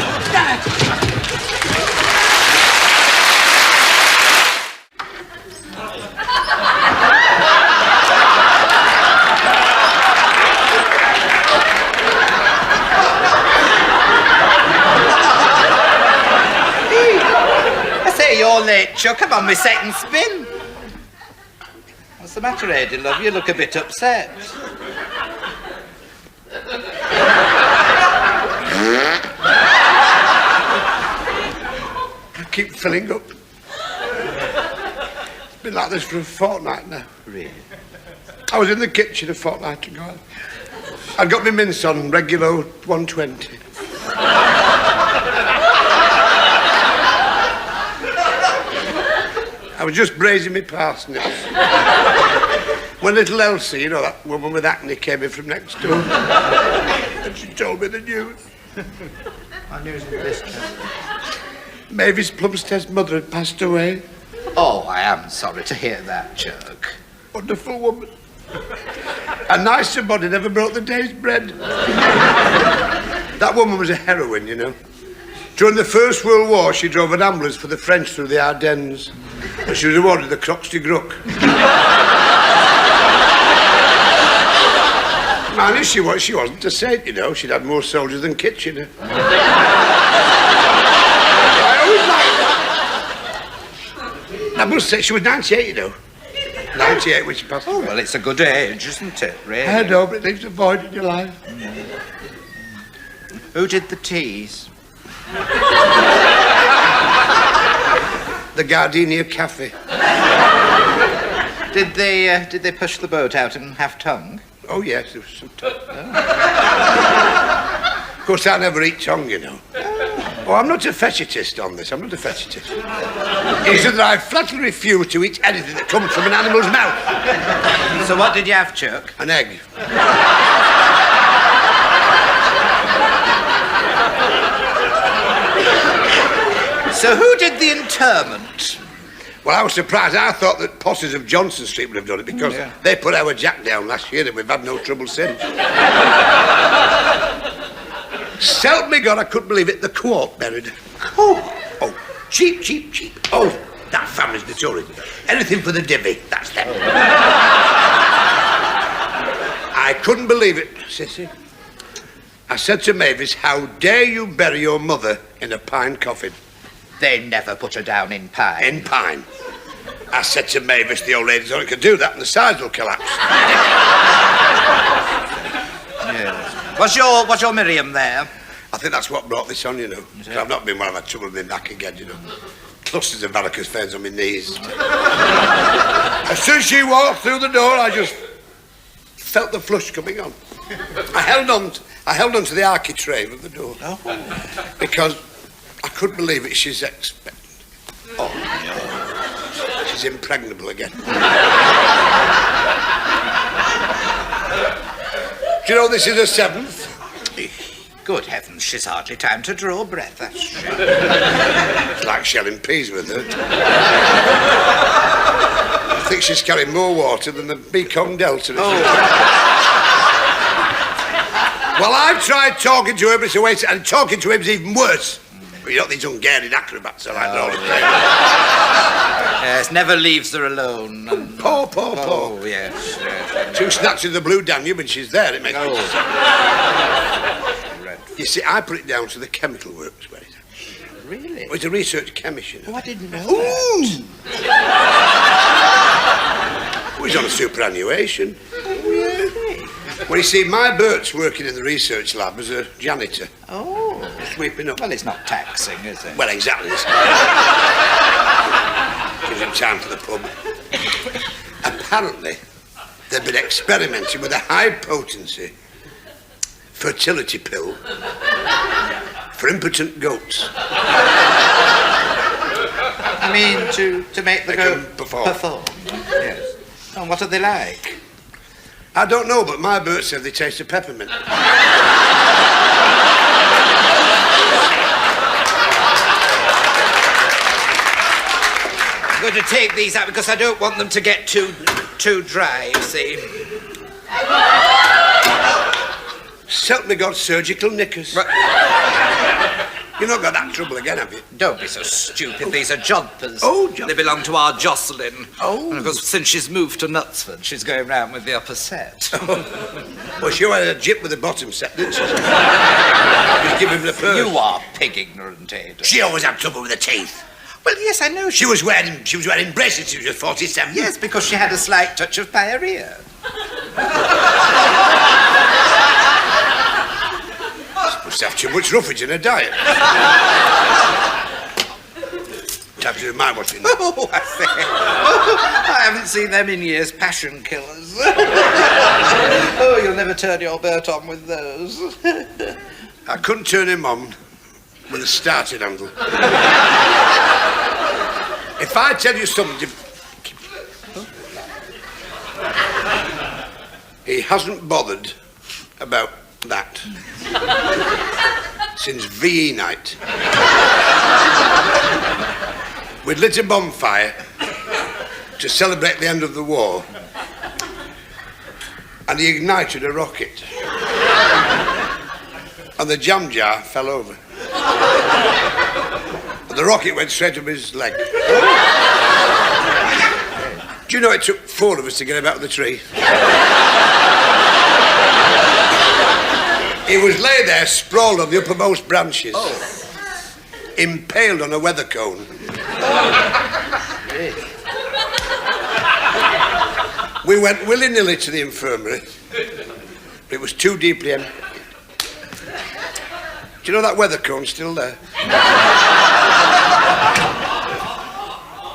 Speaker 1: I say you're late, Chuck. Come on, my second spin. What's the matter, Ada, love? You look a bit upset.
Speaker 2: I keep filling up. It's been like this for a fortnight now.
Speaker 1: Really?
Speaker 2: I was in the kitchen a fortnight ago. I'd got my mince on regular 120. I was just braising my parsnips. When little Elsie, you know, that woman with acne, came in from next door. And she told me the news.
Speaker 1: What news is this, Chuck?
Speaker 2: Mavis Plumstead's mother had passed away.
Speaker 1: Oh, I am sorry to hear that, Chuck.
Speaker 2: Wonderful woman. A nicer body never broke the day's bread. That woman was a heroine, you know. During the First World War, she drove an ambulance for the French through the Ardennes. And she was awarded the Croix de Gruc. Man, if she wasn't a saint, you know. She'd had more soldiers than Kitchener. I always liked that. I must say, she was 98, you know. 98 when she passed away.
Speaker 1: Oh, well, it's a good age, isn't it, really?
Speaker 2: I know, but things avoid in your life.
Speaker 1: Who did the teas?
Speaker 2: The Gardenia Cafe.
Speaker 1: Did they push the boat out in half-tongue?
Speaker 2: Oh, yes, there was some tongue. Of course, I never eat tongue, you know. Oh, I'm not a fetishist on this. I'm not a fetishist. It's that I flatly refuse to eat anything that comes from an animal's mouth.
Speaker 1: So what did you have, Chuck?
Speaker 2: An egg.
Speaker 1: So who did the interment?
Speaker 2: Well, I was surprised. I thought that Potters of Johnson Street would have done it because they put our Jack down last year and we've had no trouble since. Selp me God, I couldn't believe it. The Quart buried. Oh, cheap, cheap, cheap. Oh, that family's notorious. Anything for the divvy, that's them. I couldn't believe it, Cissie. I said to Mavis, how dare you bury your mother in a pine coffin?
Speaker 1: They never put her down in pine.
Speaker 2: In pine. I said to Mavis, the old lady's only could do that and the sides will collapse.
Speaker 1: Yes. Was your Miriam there?
Speaker 2: I think that's what brought this on, you know. I've not been when I've had trouble with my back again, you know. Clusters of varicose veins on my knees. As soon as she walked through the door, I just felt the flush coming on. I held on to the architrave of the door. Oh. Because I couldn't believe it. She's expectant. Oh, no. She's impregnable again. Do you know this is her 7th?
Speaker 1: Good heavens, she's hardly time to draw breath, has she?
Speaker 2: It's like shelling peas with her. I think she's carrying more water than the Mekong Delta. Oh. Well, I've tried talking to her, but it's a waste, and talking to him's even worse. But you know, these Hungarian acrobats are like all the time.
Speaker 1: Yes, never leaves her alone.
Speaker 2: Poor.
Speaker 1: Oh, yes.
Speaker 2: 2 snatches of the Blue Danube and she's there. It makes me sick. You see, I put it down to the chemical works where it's at.
Speaker 1: Really?
Speaker 2: Well, it's a research chemist, you know.
Speaker 1: Oh, I didn't know
Speaker 2: that. Well, he's on a superannuation.
Speaker 1: Really?
Speaker 2: Well, you see, my Bert's working in the research lab as a janitor.
Speaker 1: Oh.
Speaker 2: Sweeping up.
Speaker 1: Well, it's not taxing, is it?
Speaker 2: Well, exactly. Gives him time for the pub. Apparently, they've been experimenting with a high-potency fertility pill for impotent goats.
Speaker 1: I mean, to make the goat
Speaker 2: perform.
Speaker 1: Yes. And what are they like?
Speaker 2: I don't know, but my Bert said they taste of peppermint.
Speaker 1: I'm going to take these out because I don't want them to get too dry, you see.
Speaker 2: Selp me God, surgical knickers.
Speaker 1: Right.
Speaker 2: You've not got that trouble again, have you?
Speaker 1: Don't be so stupid. These are jodhpurs.
Speaker 2: Oh, jodhpurs.
Speaker 1: They belong to our Jocelyn.
Speaker 2: Oh.
Speaker 1: And of course, since she's moved to Knutsford, she's going round with the upper set.
Speaker 2: Well, she had a jip with the bottom set, didn't she? Just give him the purse.
Speaker 1: You are pig ignorant, Ada.
Speaker 2: She always had trouble with her teeth.
Speaker 1: Well, yes, I know.
Speaker 2: She was wearing braces. She was 47.
Speaker 1: Yes, because she had a slight touch of pyorrhea.
Speaker 2: Must have too much roughage in her diet. Time to do my washing.
Speaker 1: Oh, I say. Oh, I haven't seen them in years. Passion killers. Oh, you'll never turn your Bert on with those.
Speaker 2: I couldn't turn him on with a starting handle. If I tell you something, he hasn't bothered about that since VE night. We'd lit a bonfire to celebrate the end of the war, and he ignited a rocket, and the jam jar fell over. And the rocket went straight up his leg. Do you know it took 4 of us to get him out of the tree? He was lay there, sprawled on the uppermost branches. Impaled on a weather cone. We went willy-nilly to the infirmary. It was too deeply empty. Do you know that weather cone's still there?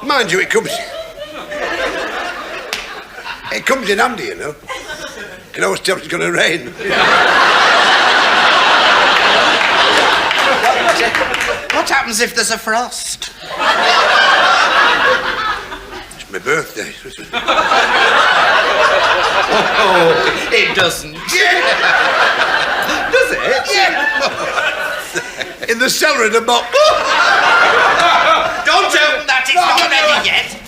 Speaker 2: Mind you, it comes in handy, you know. You can always tell it's going to rain.
Speaker 1: What happens if there's a frost?
Speaker 2: It's my birthday.
Speaker 1: Oh, it doesn't. Does it?
Speaker 2: Yeah. In the cellar in a box.
Speaker 1: Don't open that, it's not ready yet.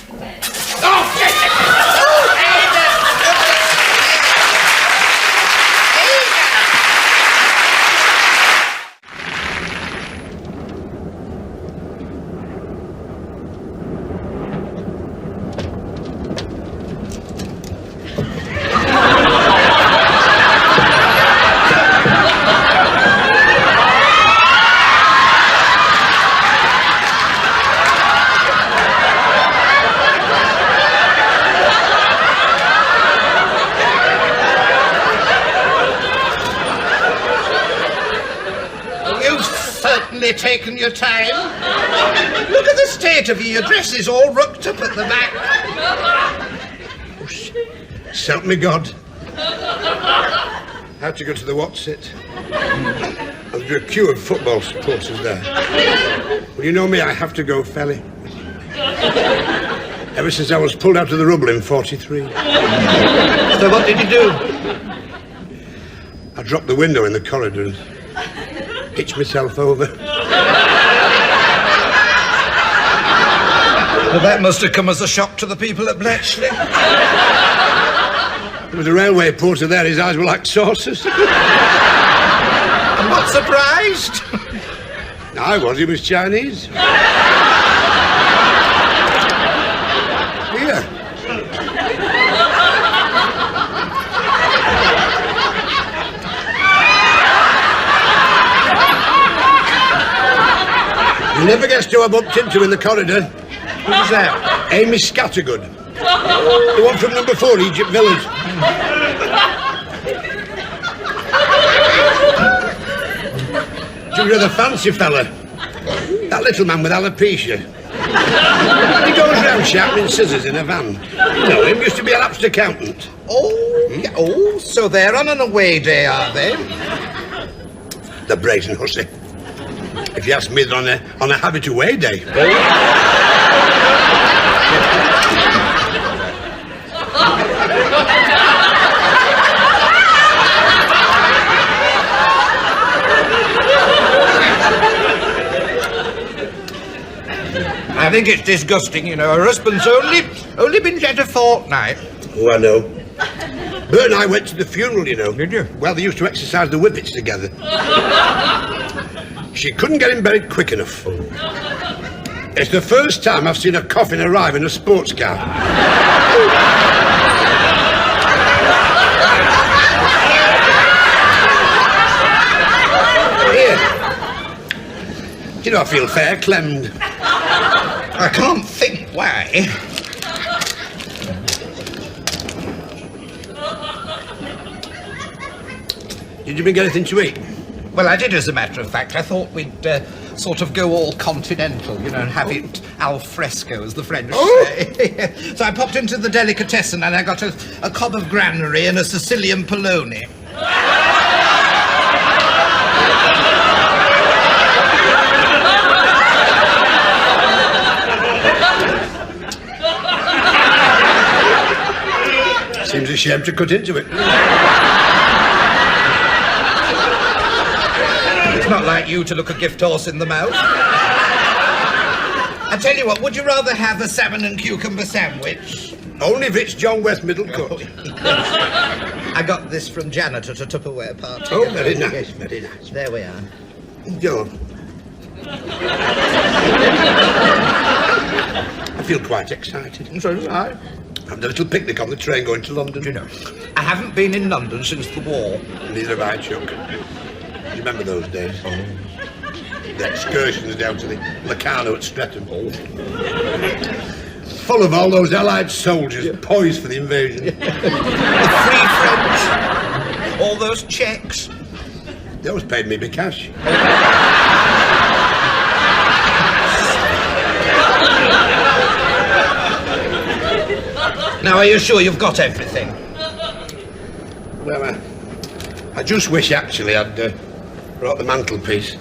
Speaker 1: Taken your time. Look at the state of you. Your dress is all rucked up at the back.
Speaker 2: Oh, help me God. How to go to the What's-It? There's a queue of football supporters there. Well, you know me, I have to go, Felly. Ever since I was pulled out of the rubble in 43.
Speaker 1: So what did you do?
Speaker 2: I dropped the window in the corridor and hitched myself over.
Speaker 1: Well, that must have come as a shock to the people at Bletchley.
Speaker 2: There was a railway porter there, his eyes were like saucers.
Speaker 1: I'm not surprised.
Speaker 2: I was, he was Chinese. Here. You never guessed who I bumped into in the corridor.
Speaker 1: Who was that?
Speaker 2: Amy Scattergood. The one from number 4, Egypt Village. She's a rather fancy fella. That little man with alopecia. He goes round sharpening scissors in a van. You know him, used to be a lapsed accountant.
Speaker 1: Oh, yeah. Oh, so they're on an away day, are they?
Speaker 2: The brazen hussy. If you ask me, they're on a habit away day.
Speaker 1: I think it's disgusting, you know. Her husband's only been dead a fortnight.
Speaker 2: Oh, I know. Bert and I went to the funeral, you know.
Speaker 1: Did you?
Speaker 2: Well, they used to exercise the whippets together. She couldn't get him buried quick enough. It's the first time I've seen a coffin arrive in a sports car. Here. You know, I feel fair clemmed.
Speaker 1: I can't think why.
Speaker 2: Did you bring anything to eat?
Speaker 1: Well, I did, as a matter of fact. I thought we'd sort of go all continental, you know, and have it al fresco, as the French say. So I popped into the delicatessen and I got a cob of granary and a Sicilian polony.
Speaker 2: Seems a shame to cut into it.
Speaker 1: It's not like you to look a gift horse in the mouth. I tell you what, would you rather have a salmon and cucumber sandwich?
Speaker 2: Only if it's John West middle cut.
Speaker 1: I got this from Janet at a Tupperware party.
Speaker 2: Oh, very nice, very nice.
Speaker 1: There we are.
Speaker 2: Go on. I feel quite excited.
Speaker 1: And so do I.
Speaker 2: Having a little picnic on the train going to London.
Speaker 1: Do you know, I haven't been in London since the war.
Speaker 2: Neither have I, Chuck. remember those days. The excursions down to the Locarno at Streatham. Full of all those Allied soldiers poised for the invasion.
Speaker 1: The Free French. All those Czechs.
Speaker 2: They always paid me by cash.
Speaker 1: Now, are you sure you've got everything?
Speaker 2: Well, I just wish, actually, I'd brought the mantelpiece.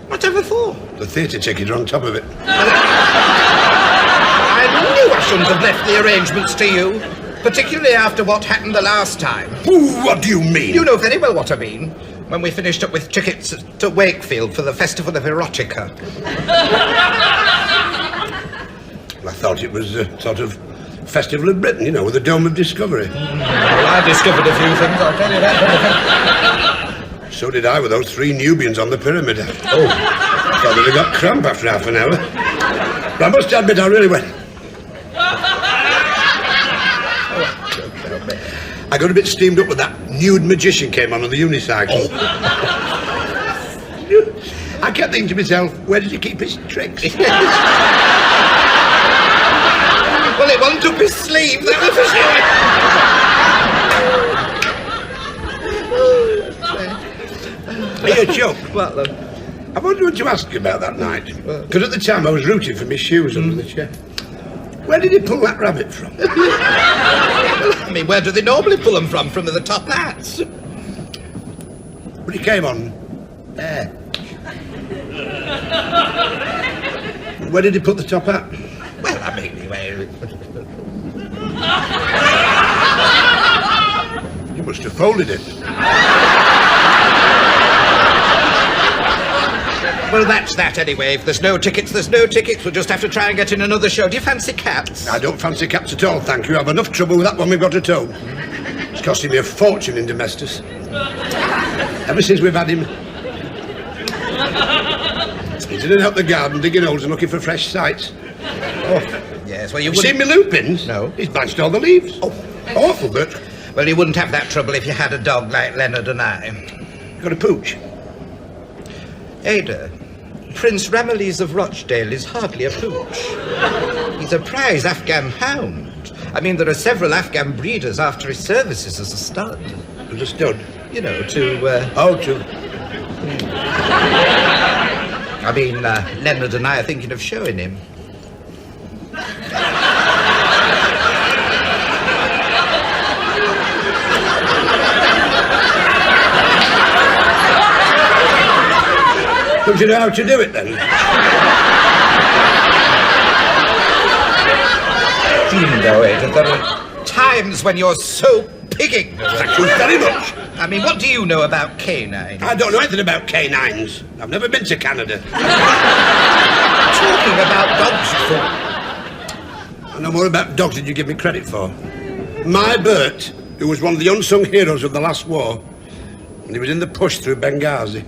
Speaker 1: Whatever for?
Speaker 2: The theatre ticket on top of it.
Speaker 1: I knew I shouldn't have left the arrangements to you, particularly after what happened the last time.
Speaker 2: Ooh, what do you mean?
Speaker 1: You know very well what I mean. When we finished up with tickets to Wakefield for the Festival of Erotica.
Speaker 2: I thought it was a sort of Festival of Britain, you know, with the Dome of Discovery.
Speaker 1: Well, I discovered a few things, I'll tell you that.
Speaker 2: So did I with those 3 Nubians on the pyramid. Oh, I thought that I got cramp after half an hour. But I must admit, I really went. I got a bit steamed up when that nude magician came on the unicycle. I kept thinking to myself, where did he keep his tricks?
Speaker 1: Well, it wasn't up his sleeve, that was for sure.
Speaker 2: Here, Chuck.
Speaker 1: What, love?
Speaker 2: I wanted to ask you about that night. Because at the time I was rooting for my shoes under the chair. Where did he pull that rabbit from?
Speaker 1: I mean, where do they normally pull them from? From the top hats?
Speaker 2: But he came on air. Where did he put the top hat?
Speaker 1: Well, I mean,
Speaker 2: You must have folded it.
Speaker 1: well, that's that anyway. If there's no tickets, there's no tickets. We'll just have to try and get in another show. Do you fancy cats?
Speaker 2: I don't fancy cats at all, thank you. I've enough trouble with that one we've got at home. It's costing me a fortune in domestos. Ever since we've had him. He's in and out the garden, digging holes and looking for fresh sites. Oh.
Speaker 1: Yes, well, you
Speaker 2: You've
Speaker 1: wouldn't...
Speaker 2: seen me lupins?
Speaker 1: No.
Speaker 2: He's blanched all the leaves. Oh, awful, but...
Speaker 1: Well, you wouldn't have that trouble if you had a dog like Leonard and I.
Speaker 2: Got a pooch?
Speaker 1: Ada, Prince Ramillies of Rochdale is hardly a pooch. He's a prize Afghan hound. I mean, there are several Afghan breeders after his services as a stud.
Speaker 2: Understood.
Speaker 1: You know, to... I mean, Leonard and I are thinking of showing him.
Speaker 2: Don't you know how to do it, then?
Speaker 1: Do you know, Ada, there are times when you're so pigging.
Speaker 2: Thank you very much.
Speaker 1: I mean, what do you know about canines?
Speaker 2: I don't know anything about canines. I've never been to Canada.
Speaker 1: Talking about dogs, you fool.
Speaker 2: I know more about dogs than you give me credit for. My Bert, who was one of the unsung heroes of the last war, when he was in the push through Benghazi,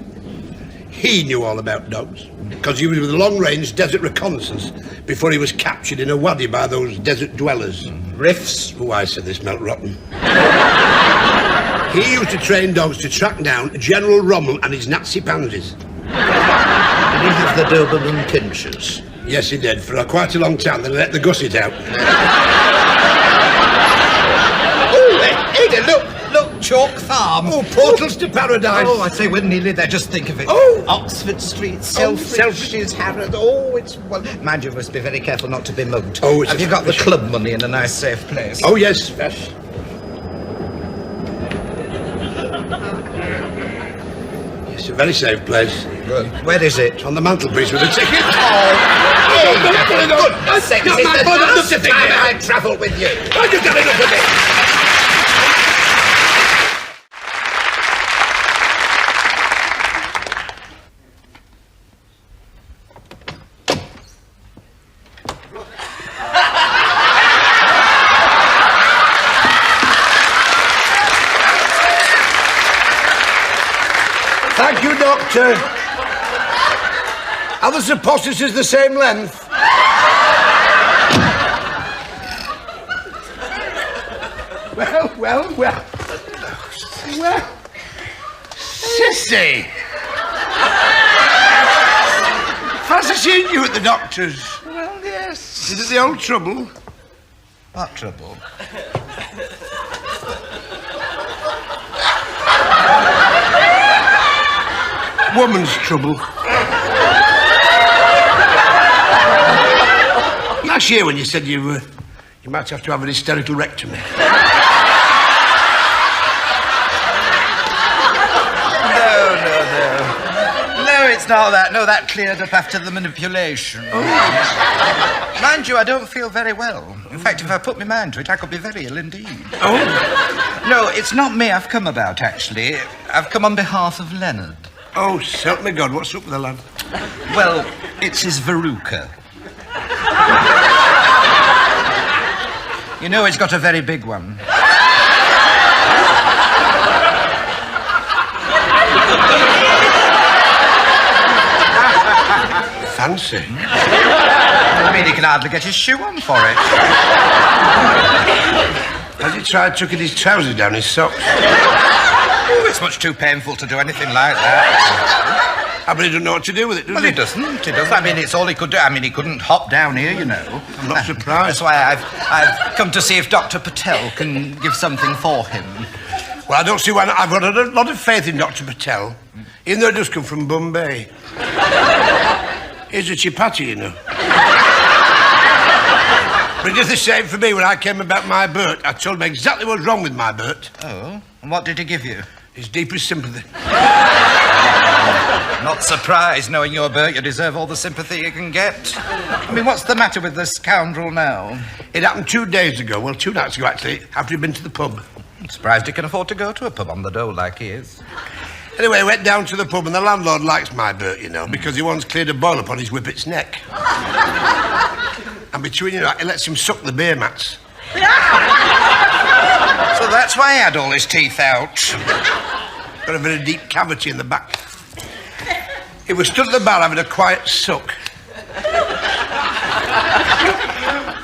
Speaker 2: he knew all about dogs, because he was with the long-range desert reconnaissance before he was captured in a wadi by those desert dwellers.
Speaker 1: Riffs.
Speaker 2: Oh, I said they smelt rotten. He used to train dogs to track down General Rommel and his Nazi pansies.
Speaker 1: Did he have the Doberman pinchers?
Speaker 2: Yes, he did. For quite a long time, they let the gusset out.
Speaker 1: Oh, Ada, look, Chalk Farm.
Speaker 2: Oh, portals to paradise.
Speaker 1: Oh, I say, we're nearly there. Just think of it.
Speaker 2: Oh.
Speaker 1: Oxford Street, Selfridge's, Harrod. Oh, it's... Well, mind you, must be very careful not to be mugged.
Speaker 2: Oh, it's...
Speaker 1: Have you got the club money in a nice, safe place?
Speaker 2: Oh, yes, yes. It's a very safe place.
Speaker 1: Good. Where is it?
Speaker 2: On the mantelpiece with a ticket.
Speaker 1: Oh, goodness sake, this is the last time I travel with you.
Speaker 2: I just got enough of it. Thank you, Doctor. Are the suppositories the same length? Well. Cissie! seen you at the doctor's.
Speaker 1: Well, yes.
Speaker 2: Is it the old trouble?
Speaker 1: What trouble?
Speaker 2: Woman's trouble. Last year when you said you might have to have an hysterical rectomy.
Speaker 1: No, it's not that. No, that cleared up after the manipulation. Oh. Mind you, I don't feel very well. In fact, if I put my mind to it, I could be very ill indeed.
Speaker 2: Oh?
Speaker 1: No, it's not me I've come about, actually. I've come on behalf of Leonard.
Speaker 2: Oh, help me God, what's up with the lad?
Speaker 1: Well, it's his verruca. You know, he's got a very big one.
Speaker 2: Fancy.
Speaker 1: I mean, he can hardly get his shoe on for it.
Speaker 2: Has he tried tucking his trousers down his socks?
Speaker 1: Oh, it's much too painful to do anything like that.
Speaker 2: I bet he doesn't know what to do with it, does
Speaker 1: Well,
Speaker 2: he?
Speaker 1: he doesn't. He does. I mean, it's all he could do. I mean, he couldn't hop down here, you know.
Speaker 2: I'm not surprised.
Speaker 1: That's why I've come to see if Dr. Patel can give something for him.
Speaker 2: Well, I don't see why not. I've got a lot of faith in Dr. Patel, even though he does come from Bombay. He's a chipati, you know. But it is the same for me. When I came about my Bert, I told him exactly what's wrong with my Bert.
Speaker 1: Oh? And what did he give you?
Speaker 2: His deepest sympathy.
Speaker 1: Not surprised, knowing your Bert, you deserve all the sympathy you can get. I mean, what's the matter with this scoundrel now?
Speaker 2: It happened 2 days ago. Well, 2 nights ago, actually, after he'd been to the pub.
Speaker 1: I'm surprised he can afford to go to a pub on the dole like he is.
Speaker 2: Anyway, I went down to the pub, and the landlord likes my Bert, you know, because he once cleared a boil upon his whippet's neck. And between you, he lets him suck the beer mats.
Speaker 1: So that's why he had all his teeth out.
Speaker 2: Got a very deep cavity in the back. He was stood at the bar having a quiet suck.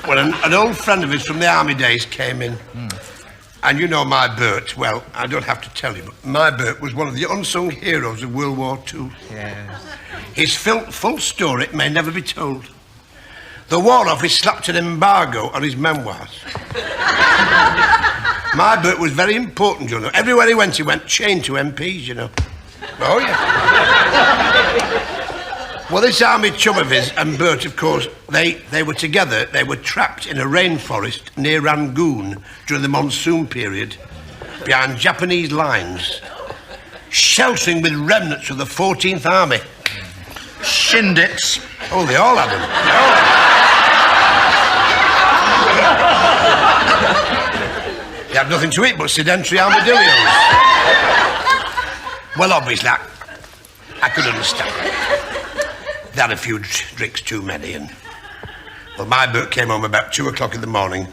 Speaker 2: When an old friend of his from the army days came in. And you know my Bert, well, I don't have to tell you, but my Bert was one of the unsung heroes of World War II.
Speaker 1: Yes.
Speaker 2: His full story may never be told. The War Office slapped an embargo on his memoirs. My Bert was very important, you know. Everywhere he went chained to MPs, you know. Oh, yeah. Well, this army chum of his and Bert, of course, they were together. They were trapped in a rainforest near Rangoon during the monsoon period, behind Japanese lines, sheltering with remnants of the 14th Army.
Speaker 1: Shindits.
Speaker 2: Oh, they all had them. They had nothing to eat but sedentary armadillos. Well, obviously, I could understand. They had a few drinks too many, and... Well, my Bert came home about 2 o'clock in the morning,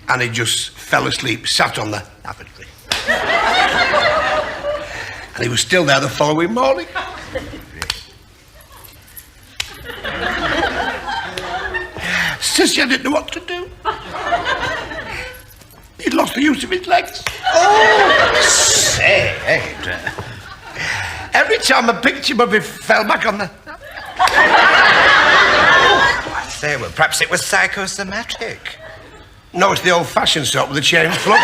Speaker 2: and he just fell asleep, sat on the lavatory. And he was still there the following morning. Cissie, I didn't know what to do. He'd lost the use of his legs.
Speaker 1: Oh, say.
Speaker 2: Every time I picked him up, he fell back on the...
Speaker 1: I say, well, perhaps it was psychosomatic.
Speaker 2: No, it's the old-fashioned sort with the chain fluff.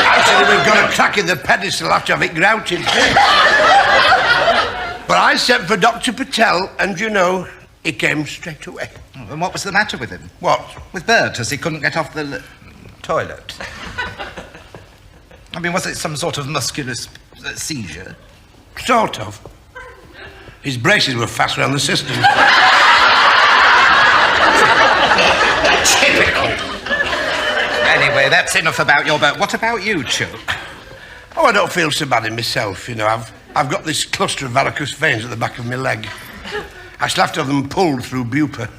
Speaker 2: Actually, we've got a crack in the pedestal after have it grouted. But I sent for Dr. Patel, and you know, he came straight away.
Speaker 1: And what was the matter with him?
Speaker 2: What?
Speaker 1: With Bert, as he couldn't get off the toilet. I mean, was it some sort of muscular seizure?
Speaker 2: Sort of. His braces were fast around the system.
Speaker 1: Typical. Anyway, that's enough about your Bert. What about you, Chuck?
Speaker 2: Oh, I don't feel so bad in myself, you know. I've got this cluster of varicose veins at the back of my leg. I shall have to have them pulled through Bupa.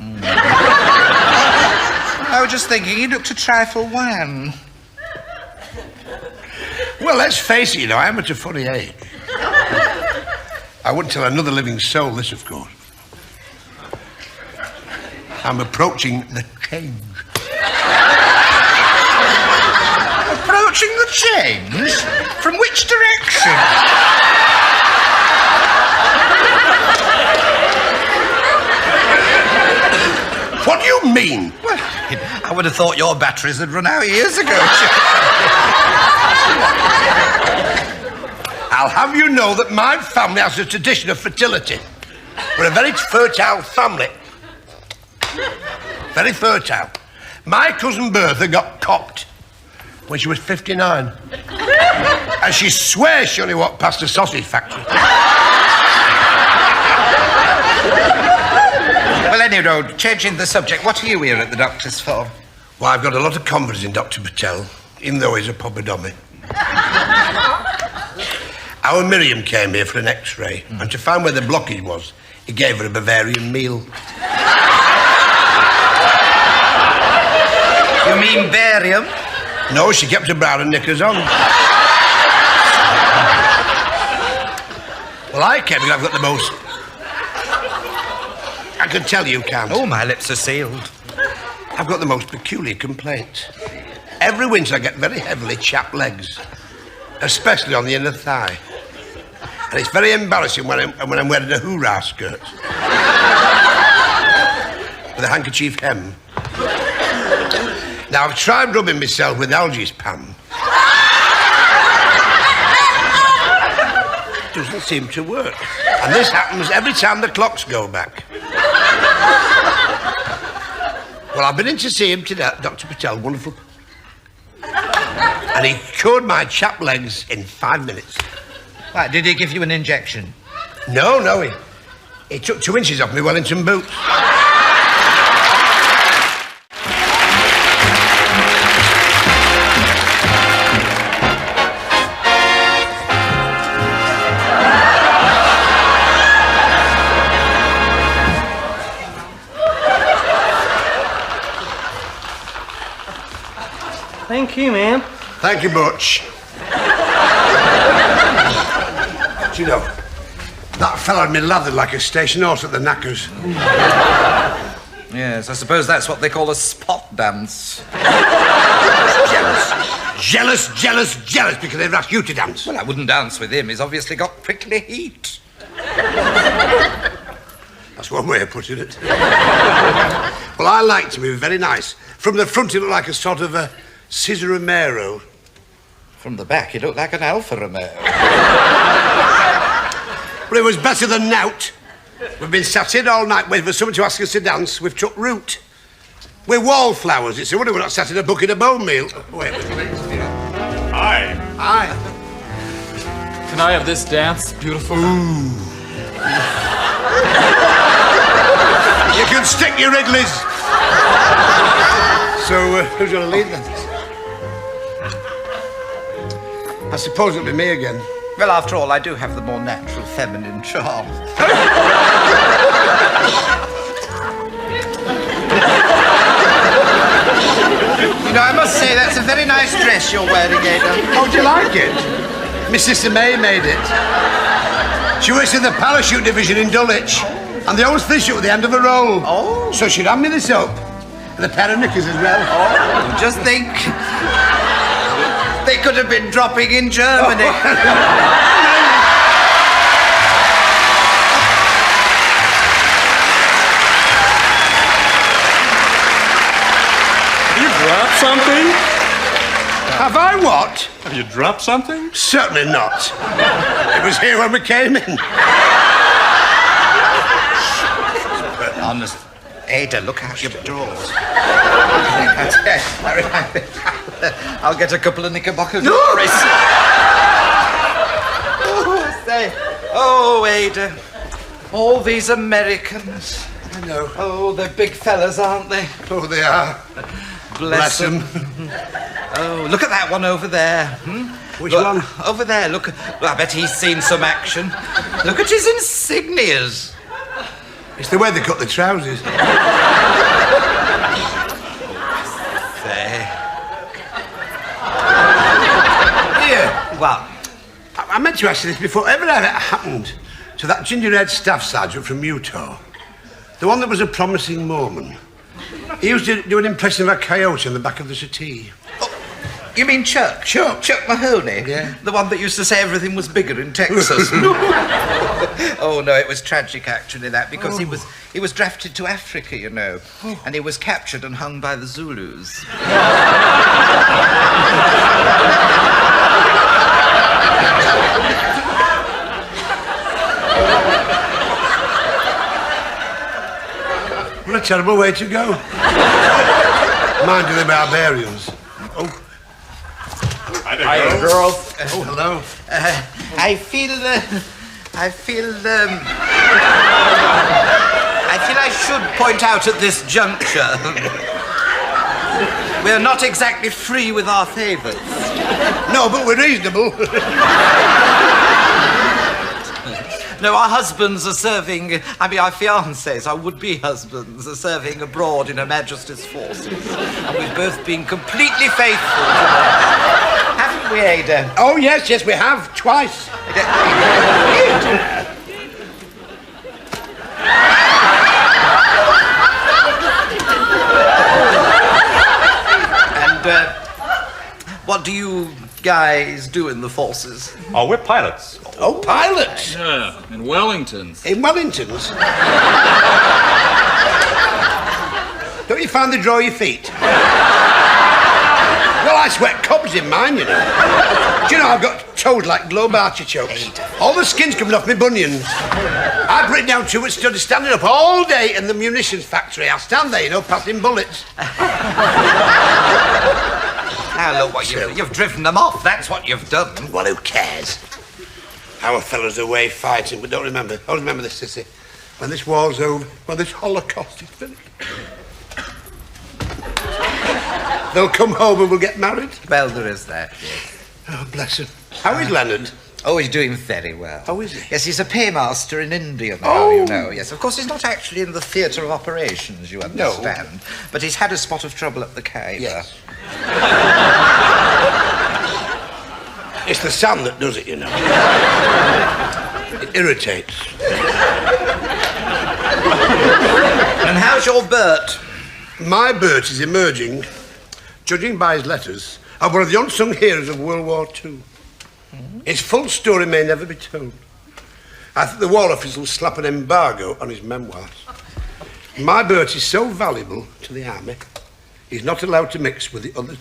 Speaker 1: I was just thinking, he looked a trifle wan.
Speaker 2: Well, let's face it, you know, I'm at a funny age. I wouldn't tell another living soul this, of course. I'm approaching the change.
Speaker 1: Approaching the change? From which direction?
Speaker 2: mean?
Speaker 1: Well, I would have thought your batteries had run out years ago.
Speaker 2: I'll have you know that my family has a tradition of fertility. We're a very fertile family. Very fertile. My cousin Bertha got copped when she was 59. And she swears she only walked past a sausage factory.
Speaker 1: Well, anyway, changing the subject, what are you here at the doctor's for?
Speaker 2: Well, I've got a lot of confidence in Dr. Patel, even though he's a popadomy. Our Miriam came here for an X-ray, and to find where the blockage was, he gave her a Bavarian meal.
Speaker 1: You mean barium?
Speaker 2: No, she kept her bra and knickers on. Well, I came because I've got the most... I can tell you can't.
Speaker 1: Oh, my lips are sealed.
Speaker 2: I've got the most peculiar complaint. Every winter I get very heavily chapped legs, especially on the inner thigh. And it's very embarrassing when I'm wearing a hoorah skirt with a handkerchief hem. Now, I've tried rubbing myself with algae spam. It doesn't seem to work. And this happens every time the clocks go back. Well, I've been in to see him today, Dr. Patel, wonderful. And he cured my chapped legs in 5 minutes.
Speaker 1: Right, did he give you an injection?
Speaker 2: No, he took 2 inches off my Wellington boots.
Speaker 5: Thank you, ma'am.
Speaker 2: Thank you, Butch. Do you know, that fella had me lathered like a station horse at the knackers.
Speaker 1: Yes, I suppose that's what they call a spot dance.
Speaker 2: Jealous because they've asked you to dance.
Speaker 1: Well, I wouldn't dance with him. He's obviously got prickly heat.
Speaker 2: That's one way of putting it. Well, I like to be very nice. From the front, he looked like a sort of a Cesar Romero.
Speaker 1: From the back, he looked like an Alfa Romeo.
Speaker 2: But it was better than nout. We've been sat in all night waiting for someone to ask us to dance. We've took root. We're wallflowers. It's a wonder we're not sat in a bucket of bone meal. Wait.
Speaker 6: Aye.
Speaker 2: Aye.
Speaker 6: Can I have this dance, beautiful?
Speaker 2: You can stick your wrigglies. So, who's going to lead then? I suppose it'll be me again.
Speaker 1: Well, after all, I do have the more natural feminine charm. You know, I must say, that's a very nice dress you're wearing, Ada.
Speaker 2: Oh, do you like it? Miss Sister May made it. She works in the parachute division in Dulwich, and they always finish it at the end of a roll.
Speaker 1: Oh.
Speaker 2: So she'd hand me this up, and a pair of knickers as well.
Speaker 1: Oh, just think. They could have been dropping in Germany.
Speaker 6: Have you dropped something?
Speaker 2: Have I what?
Speaker 6: Have you dropped something?
Speaker 2: Certainly not. It was here when we came in.
Speaker 1: Honest. Ada, look out your drawers. I'll get a couple of knickerbocker glories. Oh, Ada. All these Americans.
Speaker 2: I know.
Speaker 1: Oh, they're big fellas, aren't they?
Speaker 2: Oh, they are.
Speaker 1: Bless them. Oh, look at that one over there.
Speaker 2: Which
Speaker 1: Look,
Speaker 2: one?
Speaker 1: Over there, look. Well, I bet he's seen some action. Look at his insignias.
Speaker 2: It's the way they cut the trousers.
Speaker 1: There.
Speaker 2: Here.
Speaker 1: Well,
Speaker 2: I meant to ask you this before. Ever had it happened to that ginger-haired staff sergeant from Utah? The one that was a promising Mormon. He used to do an impression of a coyote on the back of the settee.
Speaker 1: You mean Chuck?
Speaker 2: Chuck.
Speaker 1: Chuck Mahoney?
Speaker 2: Yeah.
Speaker 1: The one that used to say everything was bigger in Texas. Oh, no, it was tragic, actually, that, because he was drafted to Africa, you know, and he was captured and hung by the Zulus.
Speaker 2: What a terrible way to go. Mind you, the barbarians. Oh.
Speaker 6: Hi, girls.
Speaker 2: Oh, hello.
Speaker 1: I feel I should point out at this juncture we're not exactly free with our favours.
Speaker 2: No, but we're reasonable.
Speaker 1: No, our husbands are serving, our fiancés, our would-be husbands, are serving abroad in Her Majesty's forces. And we've both been completely faithful to them. Haven't we, Ada?
Speaker 2: Oh, yes, we have. Twice.
Speaker 1: And, what do you guys do in the forces?
Speaker 5: Oh, we're pilots.
Speaker 2: Oh, pilots.
Speaker 6: Yeah, in Wellingtons.
Speaker 2: In Wellingtons. Don't you find they draw your feet? Well, I sweat cobs in mine, you know. Do you know, I've got toes like globe artichokes. All the skin's coming off my bunions. I've written down too much study standing up all day in the munitions factory. I'll stand there, you know, passing bullets.
Speaker 1: Now look what you've driven them off. That's what you've done.
Speaker 2: Well, who cares? Our fellas are away fighting, but don't remember. Always remember this, Cissie. When this war's over, when this Holocaust is finished, they'll come home and we'll get married.
Speaker 1: Well, there is that, yes.
Speaker 2: Oh, bless him. How is Leonard?
Speaker 1: Oh, he's doing very well.
Speaker 2: Oh, is he?
Speaker 1: Yes, he's a paymaster in India now, you know. Yes, of course, he's not actually in the theatre of operations, you understand. No. But he's had a spot of trouble at the Khyber.
Speaker 2: Yes. It's the sun that does it, you know. It irritates.
Speaker 1: And how's your Bert?
Speaker 2: My Bert is emerging, judging by his letters, as one of the unsung heroes of World War II. His full story may never be told. I think the War Office will slap an embargo on his memoirs. My Bert is so valuable to the army, he's not allowed to mix with the other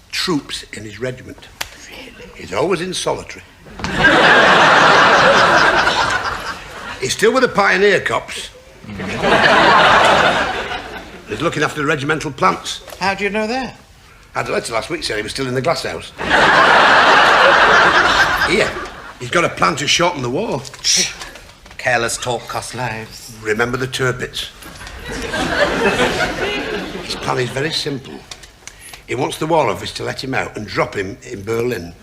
Speaker 2: troops in his regiment. Really? He's always in solitary. He's still with the pioneer cops. He's looking after the regimental plants.
Speaker 1: How do you know that?
Speaker 2: I had a letter last week saying he was still in the glass house. Here, he's got a plan to shorten the war.
Speaker 1: Careless talk costs lives.
Speaker 2: Remember the Tirpitz. His plan is very simple. He wants the War Office to let him out and drop him in Berlin.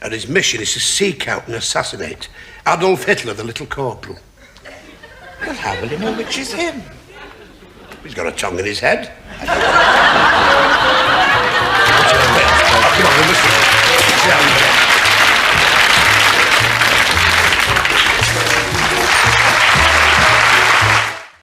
Speaker 2: And his mission is to seek out and assassinate Adolf Hitler, the little corporal.
Speaker 1: Well, how will he know which is him?
Speaker 2: He's got a tongue in his head.